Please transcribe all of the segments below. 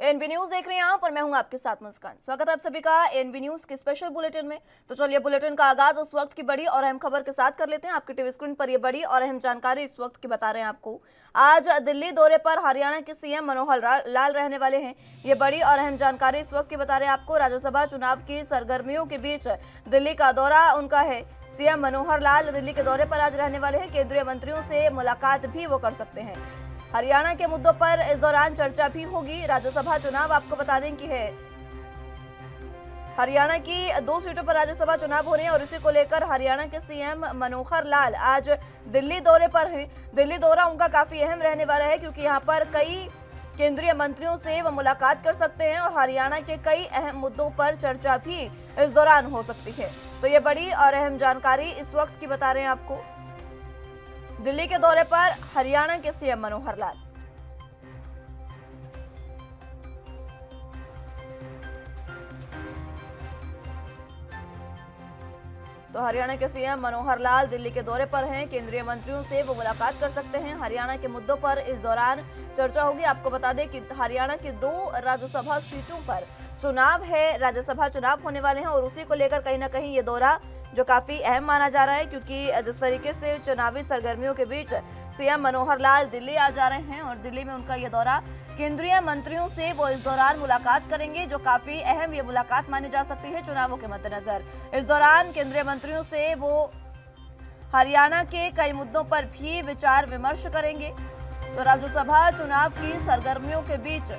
NB news देख रहे हैं आप और मैं हूं आपके साथ मुस्कान। स्वागत है आप सभी का एनबी न्यूज के स्पेशल बुलेटिन में। तो चलिए बुलेटिन का आगाज उस वक्त की बड़ी और अहम खबर के साथ कर लेते हैं। आपके टीवी स्क्रीन पर ये बड़ी और अहम जानकारी इस वक्त की बता रहे हैं आपको। आज दिल्ली दौरे पर हरियाणा के सीएम मनोहर लाल रहने वाले हैं। ये बड़ी और अहम जानकारी इस वक्त की बता रहे हैं आपको। राज्यसभा चुनाव की सरगर्मियों के बीच दिल्ली का दौरा उनका है। सीएम मनोहर लाल दिल्ली के दौरे पर आज रहने वाले हैं। केंद्रीय मंत्रियों से मुलाकात भी वो कर सकते हैं। हरियाणा के मुद्दों पर इस दौरान चर्चा भी होगी। राज्यसभा चुनाव आपको बता दें कि है हरियाणा की 2 सीटों पर राज्यसभा चुनाव हो रहे हैं और इसी को लेकर हरियाणा के सीएम मनोहर लाल आज दिल्ली दौरे पर हैं। दिल्ली दौरा उनका काफी अहम रहने वाला है क्योंकि यहाँ पर कई केंद्रीय मंत्रियों से वो मुलाकात कर सकते हैं और हरियाणा के कई अहम मुद्दों पर चर्चा भी इस दौरान हो सकती है। तो ये बड़ी और अहम जानकारी इस वक्त की बता रहे हैं आपको। दिल्ली के दौरे पर हरियाणा के सीएम मनोहर लाल। तो हरियाणा के सीएम मनोहर लाल दिल्ली के दौरे पर हैं। केंद्रीय मंत्रियों से वो मुलाकात कर सकते हैं। हरियाणा के मुद्दों पर इस दौरान चर्चा होगी। आपको बता दें कि हरियाणा की 2 राज्यसभा सीटों पर चुनाव है। राज्यसभा चुनाव होने वाले हैं और उसी को लेकर कहीं ना कहीं ये दौरा जो काफी अहम माना जा रहा है क्योंकि जिस तरीके से चुनावी सरगर्मियों के बीच सीएम मनोहर लाल दिल्ली आ जा रहे हैं और दिल्ली में उनका ये दौरा, केंद्रीय मंत्रियों से वो इस दौरान मुलाकात करेंगे जो काफी अहम ये मुलाकात मानी जा सकती है चुनावों के मद्देनजर। इस दौरान केंद्रीय मंत्रियों से वो हरियाणा के कई मुद्दों पर भी विचार विमर्श करेंगे। तो राज्यसभा चुनाव की सरगर्मियों के बीच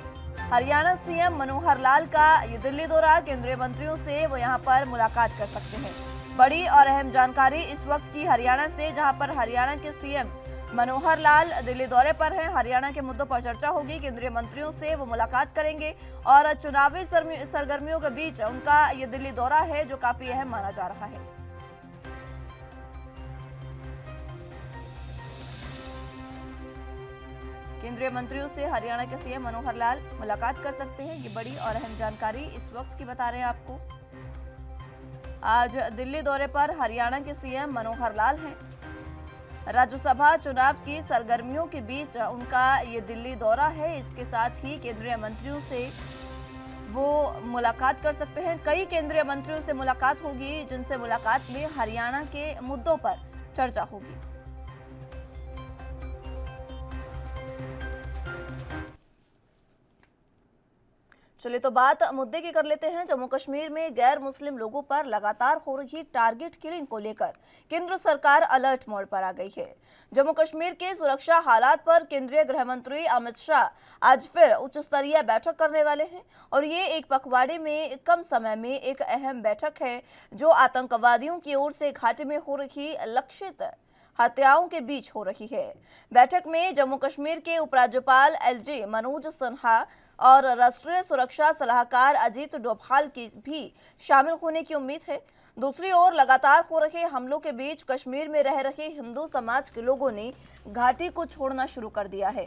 हरियाणा सीएम मनोहर लाल का ये दिल्ली दौरा, केंद्रीय मंत्रियों से वो यहाँ पर मुलाकात कर सकते हैं। बड़ी और अहम जानकारी इस वक्त की हरियाणा से, जहां पर हरियाणा के सीएम मनोहर लाल दिल्ली दौरे पर हैं। हरियाणा के मुद्दों पर चर्चा होगी। केंद्रीय मंत्रियों से वो मुलाकात करेंगे और चुनावी सरगर्मियों के बीच उनका ये दिल्ली दौरा है जो काफी अहम माना जा रहा है। केंद्रीय मंत्रियों से हरियाणा के सीएम मनोहर लाल मुलाकात कर सकते हैं। ये बड़ी और अहम जानकारी इस वक्त की बता रहे हैं आपको। आज दिल्ली दौरे पर हरियाणा के सीएम मनोहर लाल हैं। राज्यसभा चुनाव की सरगर्मियों के बीच उनका ये दिल्ली दौरा है। इसके साथ ही केंद्रीय मंत्रियों से वो मुलाकात कर सकते हैं। कई केंद्रीय मंत्रियों से मुलाकात होगी जिनसे मुलाकात में हरियाणा के मुद्दों पर चर्चा होगी। चलिए तो बात मुद्दे की कर लेते हैं। जम्मू कश्मीर में गैर मुस्लिम लोगों पर लगातार हो रही टारगेट किलिंग को लेकर केंद्र सरकार अलर्ट मोड पर आ गई है। जम्मू कश्मीर के सुरक्षा हालात पर केंद्रीय गृह मंत्री अमित शाह आज फिर उच्च स्तरीय बैठक करने वाले हैं और ये एक पखवाड़े में कम समय में एक अहम बैठक है जो आतंकवादियों की ओर से घाटी में हो रही लक्षित हत्याओं के बीच हो रही है। बैठक में जम्मू कश्मीर के उपराज्यपाल एलजी मनोज सिन्हा और राष्ट्रीय सुरक्षा सलाहकार अजीत डोभाल की भी शामिल होने की उम्मीद है। दूसरी ओर लगातार हो रहे हमलों के बीच कश्मीर में रह रहे हिंदू समाज के लोगों ने घाटी को छोड़ना शुरू कर दिया है।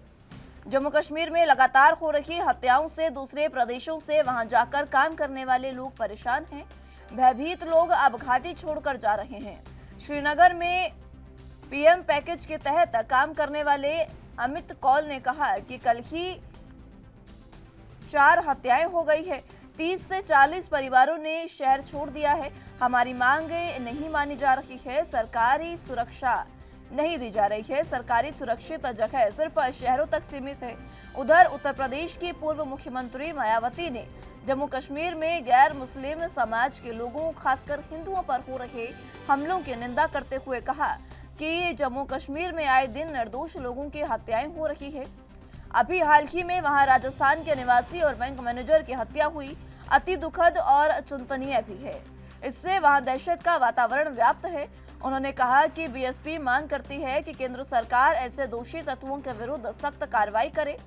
जम्मू कश्मीर में लगातार हो रही हत्याओं से दूसरे प्रदेशों से वहां जाकर काम करने वाले लोग परेशान हैं। भयभीत लोग अब घाटी छोड़कर जा रहे हैं। श्रीनगर में पीएम पैकेज के तहत काम करने वाले अमित कौल ने कहा कि कल ही 4 हत्याएं हो गई है। 30 से 40 परिवारों ने शहर छोड़ दिया है। हमारी मांगें नहीं मानी जा रही है। सरकारी सुरक्षा नहीं दी जा रही है। सरकारी सुरक्षित जगह सिर्फ शहरों तक सीमित है। उधर उत्तर प्रदेश की पूर्व मुख्यमंत्री मायावती ने जम्मू कश्मीर में गैर मुस्लिम समाज के लोगों, खासकर हिंदुओं पर हो रहे हमलों की निंदा करते हुए कहा कि जम्मू कश्मीर में आए दिन निर्दोष लोगों की हत्याएं हो रही है। अभी हाल ही में वहां राजस्थान के निवासी और बैंक मैनेजर की हत्या हुई, अति दुखद और चिंतनीय भी है। इससे वहां दहशत का वातावरण व्याप्त है। उन्होंने कहा कि बीएसपी मांग करती है कि केंद्र सरकार ऐसे दोषी तत्वों के विरुद्ध सख्त कार्रवाई करे।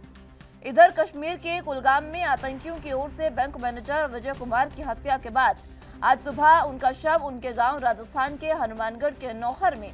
इधर कश्मीर के कुलगाम में आतंकियों की ओर से बैंक मैनेजर विजय कुमार की हत्या के बाद आज सुबह उनका शव उनके गांव राजस्थान के हनुमानगढ़ के नौहर में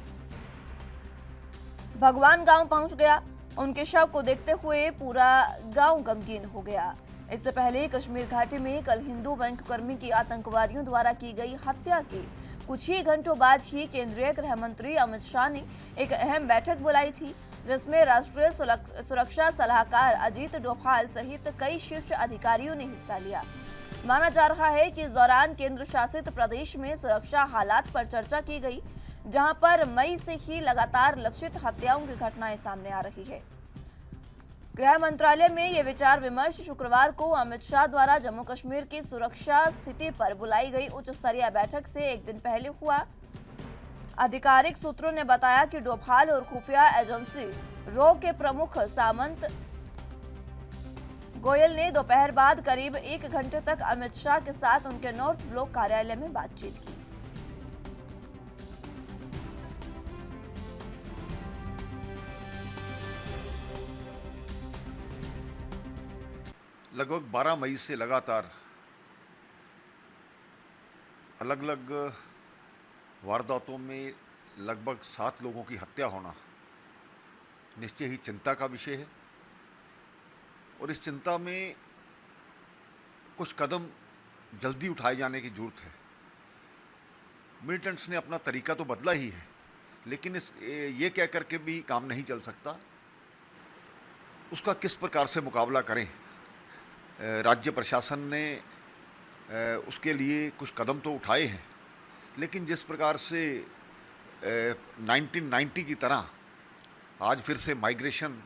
भगवान गांव पहुंच गया। उनके शव को देखते हुए पूरा गांव गमगीन हो गया। इससे पहले कश्मीर घाटी में कल हिंदू बैंक कर्मी की आतंकवादियों द्वारा की गई हत्या के कुछ ही घंटों बाद ही केंद्रीय गृह मंत्री अमित शाह ने एक अहम बैठक बुलाई थी। जिसमें राष्ट्रीय सुरक्षा सलाहकार अजीत डोभाल सहित कई शीर्ष अधिकारियों ने हिस्सा लिया। माना जा रहा है कि इस दौरान केंद्र शासित प्रदेश में सुरक्षा हालात पर चर्चा की गई, जहां पर मई से ही लगातार लक्षित हत्याओं की घटनाएं सामने आ रही है। गृह मंत्रालय में ये विचार विमर्श शुक्रवार को अमित शाह द्वारा जम्मू कश्मीर की सुरक्षा स्थिति पर बुलाई गई उच्च स्तरीय बैठक से एक दिन पहले हुआ। आधिकारिक सूत्रों ने बताया कि डोभाल और खुफिया एजेंसी रॉ के प्रमुख सामंत गोयल ने दोपहर बाद करीब 1 घंटे तक अमित शाह के साथ उनके नॉर्थ ब्लॉक कार्यालय में बातचीत की। लगभग 12 मई से लगातार अलग अलग वारदातों में लगभग 7 लोगों की हत्या होना निश्चय ही चिंता का विषय है और इस चिंता में कुछ कदम जल्दी उठाए जाने की जरूरत है। मिलिटेंट्स ने अपना तरीका तो बदला ही है, लेकिन ये कह करके भी काम नहीं चल सकता। उसका किस प्रकार से मुकाबला करें, राज्य प्रशासन ने उसके लिए कुछ कदम तो उठाए हैं, लेकिन जिस प्रकार से 1990 की तरह आज फिर से माइग्रेशन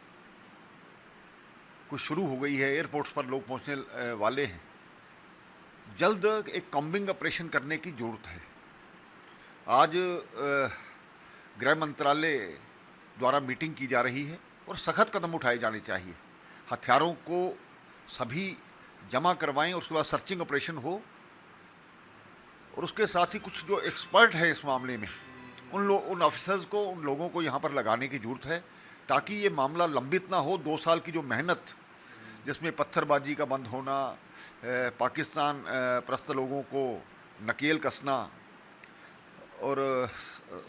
कुछ शुरू हो गई है, एयरपोर्ट्स पर लोग पहुंचने वाले हैं, जल्द एक कॉम्बिंग ऑपरेशन करने की ज़रूरत है। आज गृह मंत्रालय द्वारा मीटिंग की जा रही है और सख्त कदम उठाए जाने चाहिए। हथियारों को सभी जमा करवाएं और उसके बाद सर्चिंग ऑपरेशन हो और उसके साथ ही कुछ जो एक्सपर्ट हैं इस मामले में उन ऑफिसर्स को, उन लोगों को यहाँ पर लगाने की ज़रूरत है, ताकि ये मामला लंबित ना हो। 2 साल की जो मेहनत, जिसमें पत्थरबाजी का बंद होना, पाकिस्तान प्रस्त लोगों को नकेल कसना और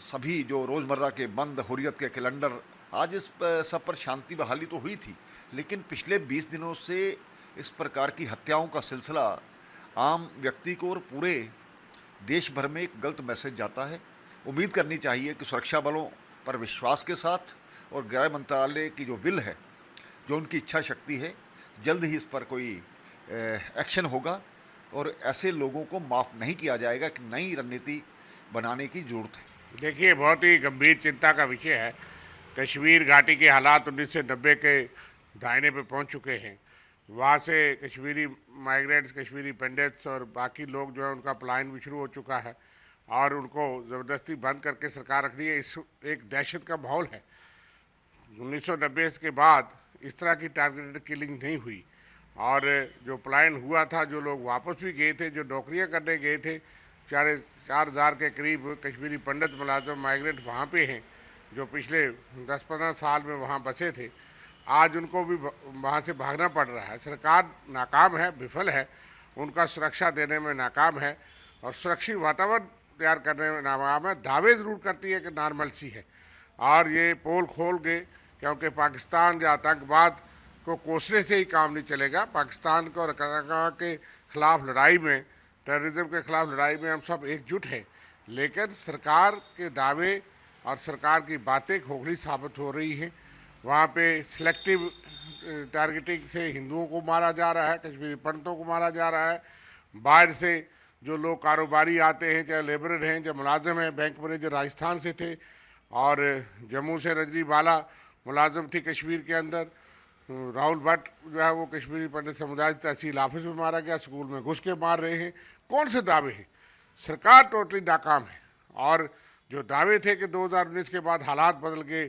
सभी जो रोज़मर्रा के बंद हुर्रियत के कैलेंडर, आज इस सब पर शांति बहाली तो हुई थी, लेकिन पिछले 20 दिनों से इस प्रकार की हत्याओं का सिलसिला आम व्यक्ति को और पूरे देश भर में एक गलत मैसेज जाता है। उम्मीद करनी चाहिए कि सुरक्षा बलों पर विश्वास के साथ और गृह मंत्रालय की जो विल है, जो उनकी इच्छा शक्ति है, जल्द ही इस पर कोई एक्शन होगा और ऐसे लोगों को माफ़ नहीं किया जाएगा कि नई रणनीति बनाने की ज़रूरत है। देखिए, बहुत ही गंभीर चिंता का विषय है। कश्मीर घाटी के हालात 1990 के दायने पे पहुंच चुके हैं। वहाँ से कश्मीरी माइग्रेंट्स, कश्मीरी पंडित्स और बाकी लोग जो है उनका पलायन भी शुरू हो चुका है और उनको ज़बरदस्ती बंद करके सरकार रख रही है। इस एक दहशत का माहौल है। 1990 के बाद इस तरह की टारगेटेड किलिंग नहीं हुई और जो पलायन हुआ था, जो लोग वापस भी गए थे, जो नौकरियां करने गए थे, 4,000 के करीब कश्मीरी पंडित मुलाजिम माइग्रेंट वहाँ पे हैं जो पिछले 10-15 साल में वहाँ बसे थे। आज उनको भी वहाँ से भागना पड़ रहा है। सरकार नाकाम है, विफल है, उनका सुरक्षा देने में नाकाम है और सुरक्षित वातावरण तैयार करने में नाकाम है। दावे ज़रूर करती है कि नॉर्मलसी है और ये पोल खोल गए, क्योंकि पाकिस्तान या आतंकवाद को कोसने से ही काम नहीं चलेगा। पाकिस्तान को और के ख़िलाफ़ लड़ाई में, टेररिज्म के ख़िलाफ़ लड़ाई में हम सब एकजुट हैं, लेकिन सरकार के दावे और सरकार की बातें खोखली साबित हो रही हैं। वहाँ पे सिलेक्टिव टारगेटिंग से हिंदुओं को मारा जा रहा है, कश्मीरी पंडितों को मारा जा रहा है। बाहर से जो लोग कारोबारी आते हैं, चाहे लेबरर हैं, चाहे मुलाजिम हैं, बैंक मैनेजर राजस्थान से थे और जम्मू से रजनी बाला मुलाजिम थी कश्मीर के अंदर। राहुल भट्ट जो है वो कश्मीरी पंडित समुदाय तहसील ऑफिस में मारा गया, स्कूल में घुस के मार रहे हैं। कौन से दावे हैं? सरकार टोटली नाकाम है और जो दावे थे कि 2019 के बाद हालात बदल के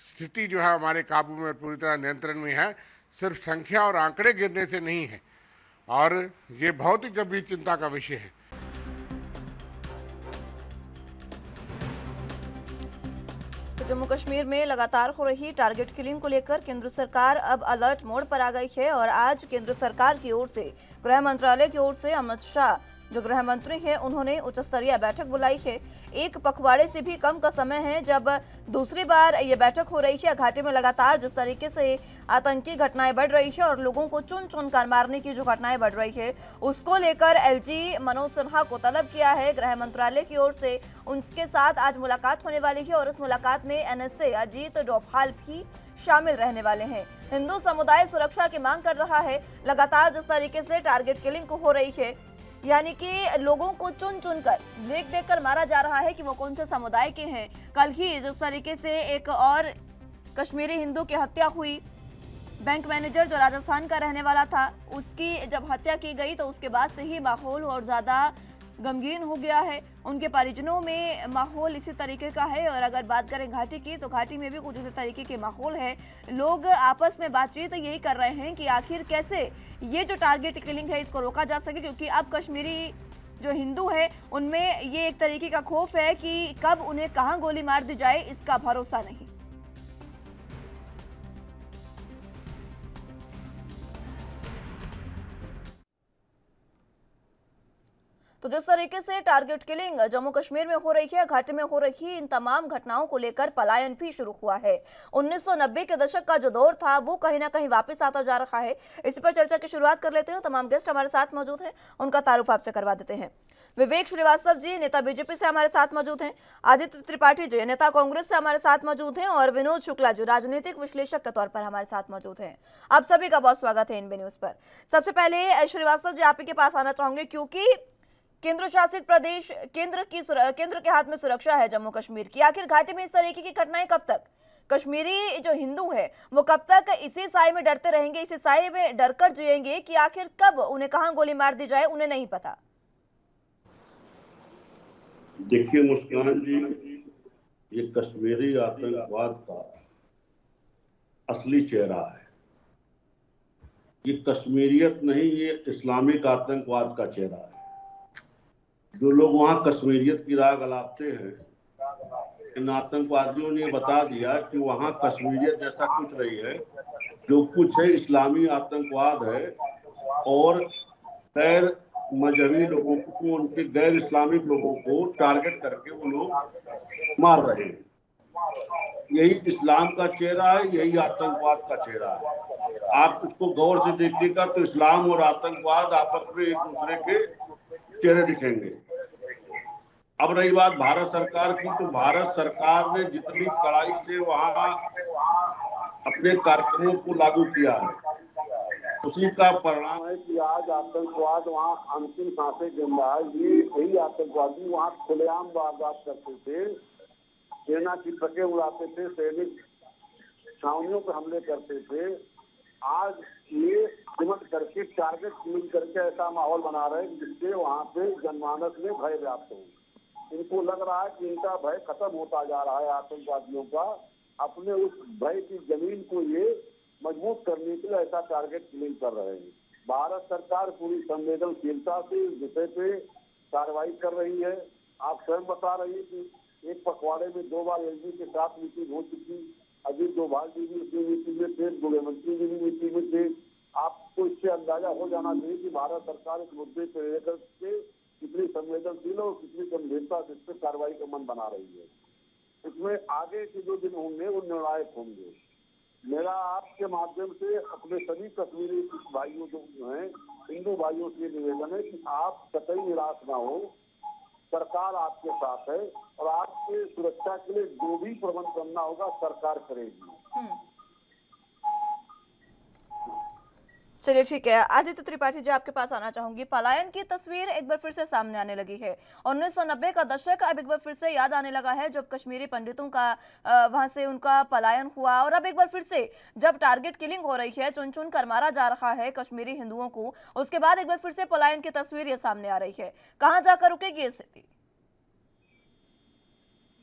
स्थिति जो है हमारे काबू में पूरी तरह नियंत्रण में है, सिर्फ संख्या और आंकड़े गिरने से नहीं है और ये बहुत ही गंभीर चिंता का विषय है। तो जम्मू कश्मीर में लगातार हो रही टारगेट किलिंग को लेकर केंद्र सरकार अब अलर्ट मोड पर आ गई है और आज केंद्र सरकार की ओर से, गृह मंत्रालय की ओर से अमित शाह जो गृह मंत्री हैं उन्होंने उच्च स्तरीय बैठक बुलाई है। एक पखवाड़े से भी कम का समय है जब दूसरी बार ये बैठक हो रही है। घाटी में लगातार जिस तरीके से आतंकी घटनाएं बढ़ रही है और लोगों को चुन चुन कर मारने की जो घटनाएं बढ़ रही है, उसको लेकर एलजी मनोज सिन्हा को तलब किया है गृह मंत्रालय की ओर से। उनके साथ आज मुलाकात होने वाली है और इस मुलाकात में एनएसए अजीत डोभाल भी शामिल रहने वाले हैं। हिंदू समुदाय सुरक्षा की मांग कर रहा है। लगातार जिस तरीके से टारगेट किलिंग हो रही है, यानी कि लोगों को चुन चुन कर देख देख कर मारा जा रहा है कि वो कौन से समुदाय के हैं। कल ही जिस तरीके से एक और कश्मीरी हिंदू की हत्या हुई, बैंक मैनेजर जो राजस्थान का रहने वाला था, उसकी जब हत्या की गई तो उसके बाद से ही माहौल और ज़्यादा गमगीन हो गया है। उनके परिजनों में माहौल इसी तरीके का है। और अगर बात करें घाटी की, तो घाटी में भी कुछ इसी तरीके के माहौल है। लोग आपस में बातचीत यही कर रहे हैं कि आखिर कैसे ये जो टारगेट किलिंग है इसको रोका जा सके, क्योंकि अब कश्मीरी जो हिंदू है उनमें ये एक तरीके का खौफ है कि कब उन्हें कहाँ गोली मार दी जाए, इसका भरोसा नहीं। तो जिस तरीके से टारगेट किलिंग जम्मू कश्मीर में हो रही है, घाटी में हो रही इन तमाम घटनाओं को लेकर पलायन भी शुरू हुआ है। 1990 के दशक का जो दौर था वो कहीं ना कहीं वापस आता जा रहा है। इसी पर चर्चा की शुरुआत कर लेते हैं। तमाम गेस्ट हमारे साथ मौजूद हैं, उनका तारुफ आपसे करवा देते हैं। विवेक श्रीवास्तव जी नेता बीजेपी से हमारे साथ मौजूद हैं, आदित्य त्रिपाठी जी नेता कांग्रेस से हमारे साथ मौजूद हैं और विनोद शुक्ला जी राजनीतिक विश्लेषक के तौर पर हमारे साथ मौजूद हैं। आप सभी का बहुत स्वागत है इनबी न्यूज पर। सबसे पहले श्रीवास्तव जी आप ही के पास आना चाहूंगे, क्योंकि केंद्र शासित प्रदेश, केंद्र के हाथ में सुरक्षा है जम्मू कश्मीर की। आखिर घाटी में इस तरीके की घटनाएं कब तक, कश्मीरी जो हिंदू है वो कब तक इसी साए में डरते रहेंगे, इसी साए में डरकर जिएंगे कि आखिर कब उन्हें कहां गोली मार दी जाए उन्हें नहीं पता। देखिए मुस्कान जी, ये कश्मीरी आतंकवाद का असली चेहरा है। ये कश्मीरियत नहीं, ये इस्लामिक आतंकवाद का चेहरा है। जो लोग वहाँ कश्मीरियत की राग अलापते हैं, इन आतंकवादियों ने बता दिया कि वहाँ कश्मीरियत जैसा कुछ नहीं है। जो कुछ है इस्लामी आतंकवाद है और गैर मजहबी लोगों को, उनके गैर इस्लामिक लोगों को टारगेट करके वो लोग मार रहे हैं। यही इस्लाम का चेहरा है, यही आतंकवाद का चेहरा है। आप उसको गौर से देखिएगा तो इस्लाम और आतंकवाद आपस में एक दूसरे के चेहरे दिखेंगे। अब रही बात भारत सरकार की, तो भारत सरकार ने जितनी कड़ाई से वहां अपने कार्यक्रमों को लागू किया है, उसी का परिणाम है कि आज आतंकवाद वहां अंतिम सांसें गिन रहा है। ये यही आतंकवादी वहां खुलेआम वारदात करते थे, सेना की ट्रकें उड़ाते थे, सैनिक छावनियों पर हमले करते थे। आज ये सिमट करके टारगेट किलिंग करके ऐसा माहौल बना रहे हैं जिससे वहां पे जनमानस में भय व्याप्त हो। इनको लग रहा है कि इनका भय खत्म होता जा रहा है। आतंकवादियों का अपने उस भय की जमीन को ये मजबूत करने के लिए ऐसा टारगेट किलिंग कर रहे हैं। भारत सरकार पूरी संवेदनशीलता से इस विषय पे कार्रवाई कर रही है। आप स्वयं बता रही है कि एक पखवाड़े में 2 बार एलजी के साथ मीटिंग हो चुकी। अजीत डोभाल जी भी उसमें मीटिंग में थे, गृहमंत्री जी भी मीटिंग में थे। आपको इससे अंदाजा हो जाना चाहिए कि भारत सरकार इस मुद्दे पर लेकर के कितनी संवेदनशील और कितनी गंभीरता से इस पर कार्रवाई का मन बना रही है। इसमें आगे के जो दिन होंगे वो निर्णायक होंगे। मेरा आपके माध्यम से अपने सभी कश्मीरी भाइयों जो हैं, हिंदू भाइयों से निवेदन है कि आप कतई निराश ना हो। सरकार आपके साथ है और आपके सुरक्षा के लिए जो भी प्रबंध करना होगा सरकार करेगी। चलिए ठीक है, आदित्य त्रिपाठी जी आपके पास आना चाहूंगी। पलायन की तस्वीर एक बार फिर से सामने आने लगी है। 1990 का दशक अब एक बार फिर से याद आने लगा है, जब कश्मीरी पंडितों का वहां से उनका पलायन हुआ। और अब एक बार फिर से जब टारगेट किलिंग हो रही है, चुन चुन कर मारा जा रहा है कश्मीरी हिंदुओं को, उसके बाद एक बार फिर से पलायन की तस्वीर ये सामने आ रही है। कहाँ जाकर रुकेगी ये स्थिति?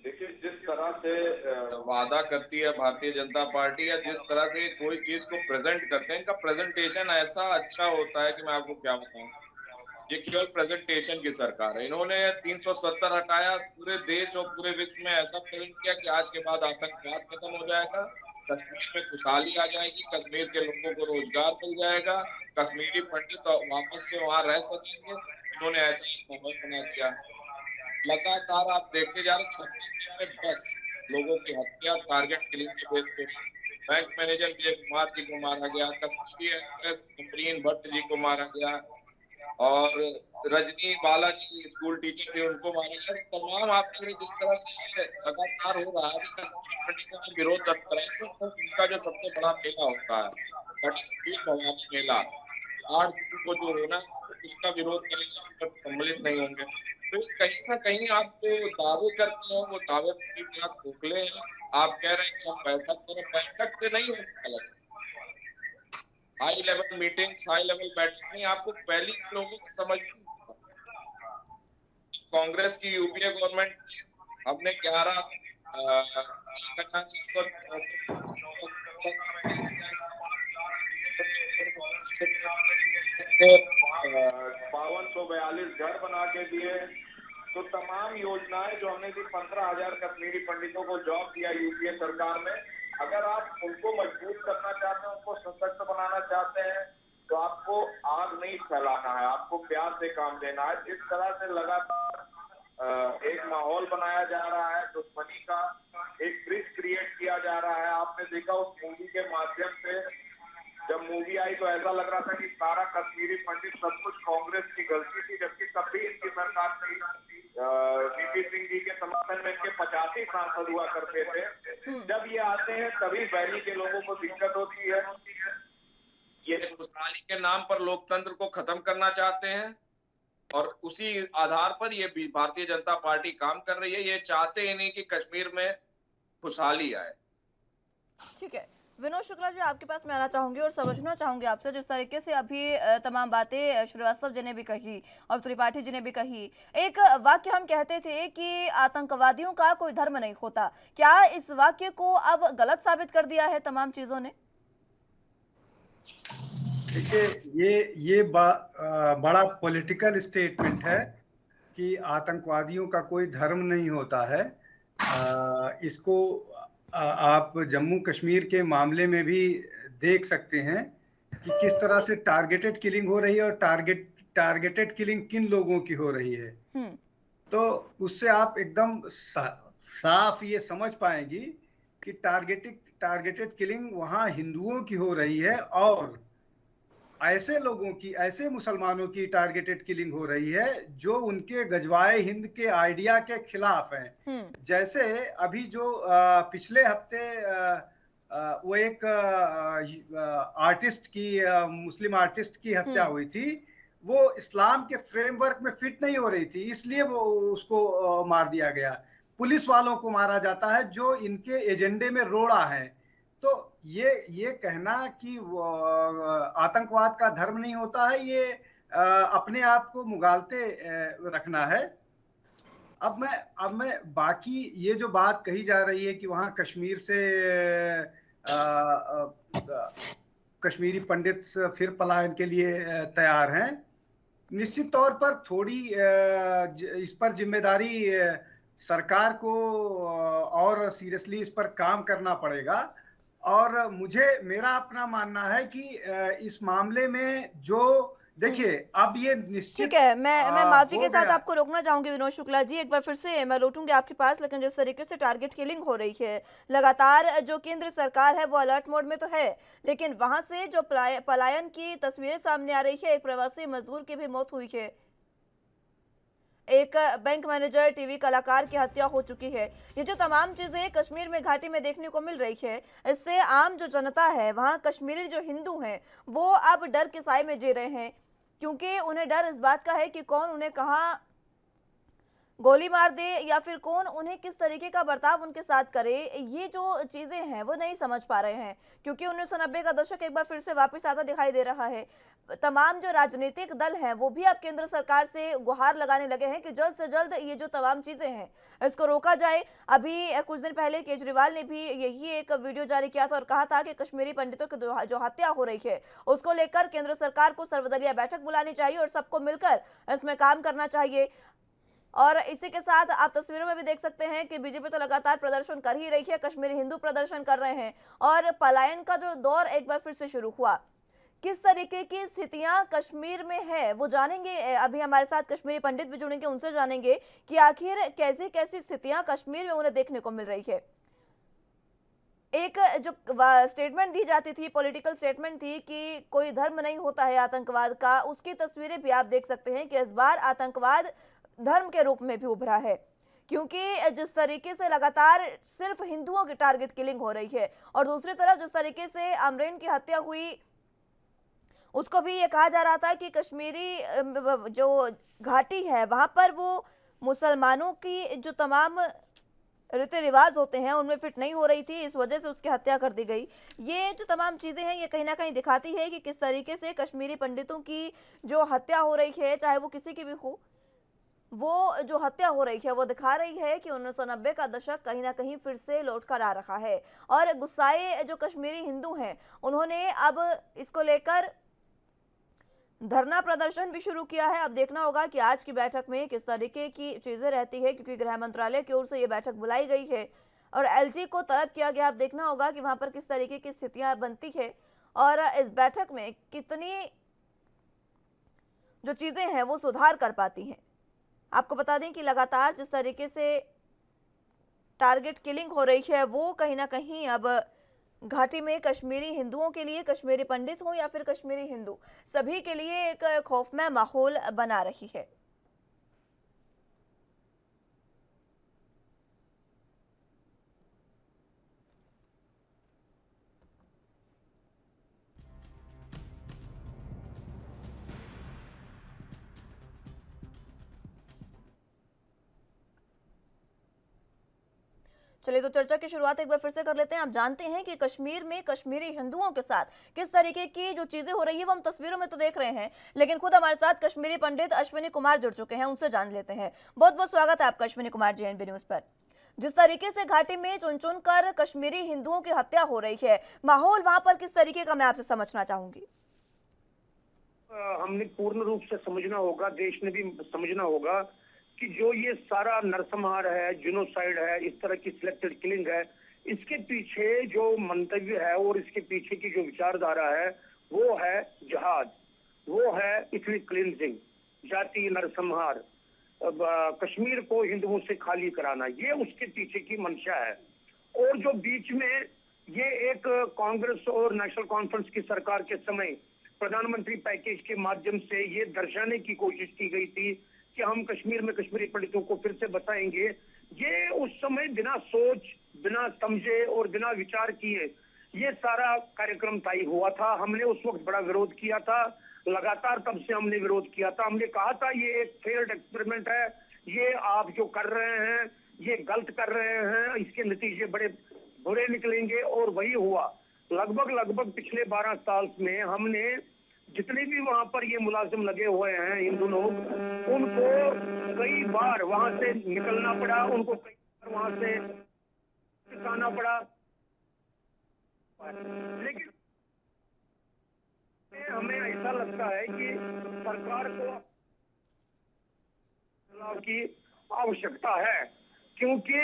देखिए, जिस तरह से वादा करती है भारतीय जनता पार्टी या जिस तरह से कोई चीज को प्रेजेंट करते हैं, इनका प्रेजेंटेशन ऐसा अच्छा होता है कि मैं आपको क्या बताऊं। ये केवल प्रेजेंटेशन की सरकार है। इन्होंने 370 हटाया, पूरे देश और पूरे विश्व में ऐसा प्रेजेंट किया कि आज के बाद आतंकवाद खत्म हो जाएगा, कश्मीर में खुशहाली आ जाएगी, कश्मीर के लोगों को रोजगार मिल जाएगा, कश्मीरी पंडित वापस से वहां रह सकेंगे। इन्होंने ऐसा ही माहौल बना दिया। लगातार आप देखते जा रहे 26 में 10 लोगों की हत्या टारगेट किलिंग के बेस पे। बैंक मैनेजर विजय कुमार जी को मारा गया, कश्मीरी एक्ट्रेस अमरीन भट्ट जी को मारा गया, और रजनी बालाजी स्कूल टीचर थे उनको मारा गया। तमाम आप जिस तरह से लगातार हो रहा है, कश्मीरी पंडितों का विरोध दर्ज कराए तो उनका जो सबसे बड़ा मेला होता है दैट इज वीर भवानी मेला, 8 जून को जो होना उसका विरोध करेंगे, उस पर सम्मिलित नहीं होंगे। तो कहीं ना कहीं आप जो दावे करते हैं वो दावे पूरी तरह खोखले हैं। आप कह रहे हैं कि हम बैठक करें, बैठक से नहीं होता, high level meetings, high level बैठक नहीं, आपको पहली लोगों को समझ। कांग्रेस की यूपीए गवर्नमेंट हमने 11 5242 घर बना के दिए। तो तमाम योजनाएं जो हमने दी, 15,000 कश्मीरी पंडितों को जॉब दिया यूपीए सरकार में। अगर आप उनको मजबूत करना चाहते हैं, उनको सशक्त बनाना चाहते हैं, तो आपको आग नहीं फैलाना है, आपको प्यार से काम देना है। जिस तरह से लगातार एक माहौल बनाया जा रहा है, दुश्मनी का एक ब्रिज क्रिएट किया जा रहा है। आपने देखा उस मूवी के माध्यम से, जब मूवी आई तो ऐसा लग रहा था कि सारा कश्मीरी पंडित सब कुछ कांग्रेस की गलती थी, जबकि तब भी इनकी सरकार थी। वीपी सिंह जी के समर्थन में इनके 85 सांसद हुआ करते थे। जब ये आते हैं तभी वैली के लोगों को दिक्कत होती है। ये खुशहाली के नाम पर लोकतंत्र को खत्म करना चाहते हैं, और उसी आधार पर ये भारतीय जनता पार्टी काम कर रही है। ये चाहते ही नहीं कि कश्मीर में खुशहाली आए। ठीक है विनोद शुक्ला जी, आपके पास मैं आना चाहूंगी और समझना चाहूंगी आपसे, जिस तरीके से अभी तमाम बातें श्रीवास्तव जी ने भी कही और त्रिपाठी जी ने भी कही। एक वाक्य हम कहते थे कि आतंकवादियों का कोई धर्म नहीं होता, क्या इस वाक्य को अब गलत साबित कर दिया है तमाम चीजों ने? देखिए ये बड़ा पॉलिटिकल स्टेटमेंट है कि आतंकवादियों का कोई धर्म नहीं होता है। इसको आप जम्मू कश्मीर के मामले में भी देख सकते हैं कि किस तरह से टारगेटेड किलिंग हो रही है, और टारगेटेड किलिंग किन लोगों की हो रही है। तो उससे आप एकदम साफ ये समझ पाएंगी कि टारगेटेड किलिंग वहाँ हिंदुओं की हो रही है, और ऐसे लोगों की, ऐसे मुसलमानों की टारगेटेड किलिंग हो रही है जो उनके गजवाए हिंद के आइडिया के खिलाफ हैं। जैसे अभी जो पिछले हफ्ते वो एक आर्टिस्ट की, मुस्लिम आर्टिस्ट की हत्या हुई थी, वो इस्लाम के फ्रेमवर्क में फिट नहीं हो रही थी, इसलिए वो उसको मार दिया गया। पुलिस वालों को मारा जाता है जो इनके एजेंडे में रोड़ा है। तो ये कहना कि आतंकवाद का धर्म नहीं होता है, ये अपने आप को मुगालते रखना है। अब मैं बाकी ये जो बात कही जा रही है कि वहाँ कश्मीर से कश्मीरी पंडित फिर पलायन के लिए तैयार हैं, निश्चित तौर पर थोड़ी इस पर जिम्मेदारी सरकार को और सीरियसली इस पर काम करना पड़ेगा। और मेरा अपना मानना है कि इस मामले में जो देखिए अब ये निश्चित, ठीक है, मैं माफी के साथ आपको रोकना चाहूंगी विनोद शुक्ला जी, एक बार फिर से मैं लौटूंगी आपके पास। लेकिन जिस तरीके से टारगेट किलिंग हो रही है लगातार, जो केंद्र सरकार है वो अलर्ट मोड में तो है, लेकिन वहां से जो पलायन की तस्वीरें सामने आ रही है, एक प्रवासी मजदूर की भी मौत हुई है, एक बैंक मैनेजर, टीवी कलाकार की हत्या हो चुकी है। ये जो तमाम चीजें कश्मीर में घाटी में देखने को मिल रही है, इससे आम जो जनता है, वहाँ कश्मीरी जो हिंदू हैं, वो अब डर के साए में जी रहे हैं, क्योंकि उन्हें डर इस बात का है कि कौन उन्हें कहाँ गोली मार दे या फिर कौन उन्हें किस तरीके का बर्ताव उनके साथ करे। ये जो चीजें हैं वो नहीं समझ पा रहे हैं, क्योंकि 1990 का दशक एक बार फिर से वापस आता दिखाई दे रहा है। तमाम जो राजनीतिक दल हैं वो भी अब केंद्र सरकार से गुहार लगाने लगे हैं कि जल्द से जल्द ये जो तमाम चीजें हैं इसको रोका जाए। अभी कुछ दिन पहले केजरीवाल ने भी यही एक वीडियो जारी किया था और कहा था कि कश्मीरी पंडितों की जो हत्या हो रही है उसको लेकर केंद्र सरकार को सर्वदलीय बैठक बुलानी चाहिए और सबको मिलकर इसमें काम करना चाहिए। और इसी के साथ आप तस्वीरों में भी देख सकते हैं कि बीजेपी तो लगातार प्रदर्शन कर ही रही है, कश्मीरी हिंदू प्रदर्शन कर रहे हैं और पलायन का जो दौर एक बार फिर से शुरू हुआ। किस तरीके की स्थितियां कश्मीर में है वो जानेंगे। अभी हमारे साथ कश्मीरी पंडित भी जुड़ेंगे, उनसे जानेंगे कि आखिर कैसी कैसी स्थितियां कश्मीर में उन्हें देखने को मिल रही है। एक जो स्टेटमेंट दी जाती थी, पॉलिटिकल स्टेटमेंट थी कि कोई धर्म नहीं होता है आतंकवाद का, उसकी तस्वीरें भी आप देख सकते हैं कि इस बार आतंकवाद धर्म के रूप में भी उभरा है, क्योंकि जिस तरीके से लगातार सिर्फ हिंदुओं की टारगेट किलिंग हो रही है और दूसरी तरफ जिस तरीके से आमरीन की हत्या हुई, उसको भी ये कहा जा रहा था कि कश्मीरी जो घाटी है वहां पर वो मुसलमानों की जो तमाम रीति रिवाज होते हैं उनमें फिट नहीं हो रही थी, इस वजह से उसकी हत्या कर दी गई। ये जो तमाम चीज़ें हैं ये कहीं ना कहीं दिखाती है कि किस तरीके से कश्मीरी पंडितों की जो हत्या हो रही है, चाहे वो किसी की भी हो, वो जो हत्या हो रही है वो दिखा रही है कि 1990 का दशक कहीं ना कहीं फिर से लौट कर आ रहा है। और गुस्साए जो कश्मीरी हिंदू हैं उन्होंने अब इसको लेकर धरना प्रदर्शन भी शुरू किया है। अब देखना होगा कि आज की बैठक में किस तरीके की चीजें रहती है, क्योंकि गृह मंत्रालय की ओर से ये बैठक बुलाई गई है और एलजी को तलब किया गया। अब देखना होगा कि वहां पर किस तरीके की स्थितियां बनती है और इस बैठक में कितनी जो चीजें हैं वो सुधार कर पाती हैं। आपको बता दें कि लगातार जिस तरीके से टारगेट किलिंग हो रही है वो कहीं ना कहीं अब घाटी में कश्मीरी हिंदुओं के लिए, कश्मीरी पंडित हो या फिर कश्मीरी हिंदू, सभी के लिए एक खौफमय माहौल बना रही है। चलिए तो चर्चा की शुरुआत एक बार फिर से कर लेते हैं। आप जानते हैं कि कश्मीर में कश्मीरी हिंदुओं के साथ किस तरीके की जो चीजें हो रही है वो हम तस्वीरों में तो देख रहे हैं, लेकिन खुद हमारे साथ कश्मीरी पंडित अश्विनी कुमार जुड़ चुके हैं, उनसे जान लेते हैं। बहुत बहुत स्वागत है आपका अश्विनी कुमार जी एनबी न्यूज पर। जिस तरीके से घाटी में चुन चुन कर कश्मीरी हिंदुओं की हत्या हो रही है, माहौल वहां पर किस तरीके का, मैं आपसे समझना चाहूंगी। हमने पूर्ण रूप से समझना होगा, देश ने भी समझना होगा कि जो ये सारा नरसंहार है, जिनोसाइड है, इस तरह की सिलेक्टेड किलिंग है, इसके पीछे जो मंतव्य है और इसके पीछे की जो विचारधारा है वो है जिहाद, वो है इथनिक क्लींजिंग, जातीय नरसंहार, कश्मीर को हिंदुओं से खाली कराना, ये उसके पीछे की मंशा है। और जो बीच में ये एक कांग्रेस और नेशनल कॉन्फ्रेंस की सरकार के समय प्रधानमंत्री पैकेज के माध्यम से ये दर्शाने की कोशिश की गई थी कि हम कश्मीर में कश्मीरी पंडितों को फिर से बसाएंगे, ये उस समय बिना सोच, बिना समझे और बिना विचार किए ये सारा कार्यक्रम तय हुआ था। हमने उस वक्त बड़ा विरोध किया था, लगातार तब से हमने विरोध किया था। हमने कहा था ये एक फेल्ड एक्सपेरिमेंट है, ये आप जो कर रहे हैं ये गलत कर रहे हैं, इसके नतीजे बड़े बुरे निकलेंगे। और वही हुआ। लगभग पिछले 12 साल में हमने जितने भी वहां पर ये मुलाजिम लगे हुए हैं हिंदू लोग, उनको कई बार वहां से निकलना पड़ा, उनको कई बार वहां से आना पड़ा, लेकिन हमें ऐसा लगता है कि सरकार को बदलाव की आवश्यकता है, क्योंकि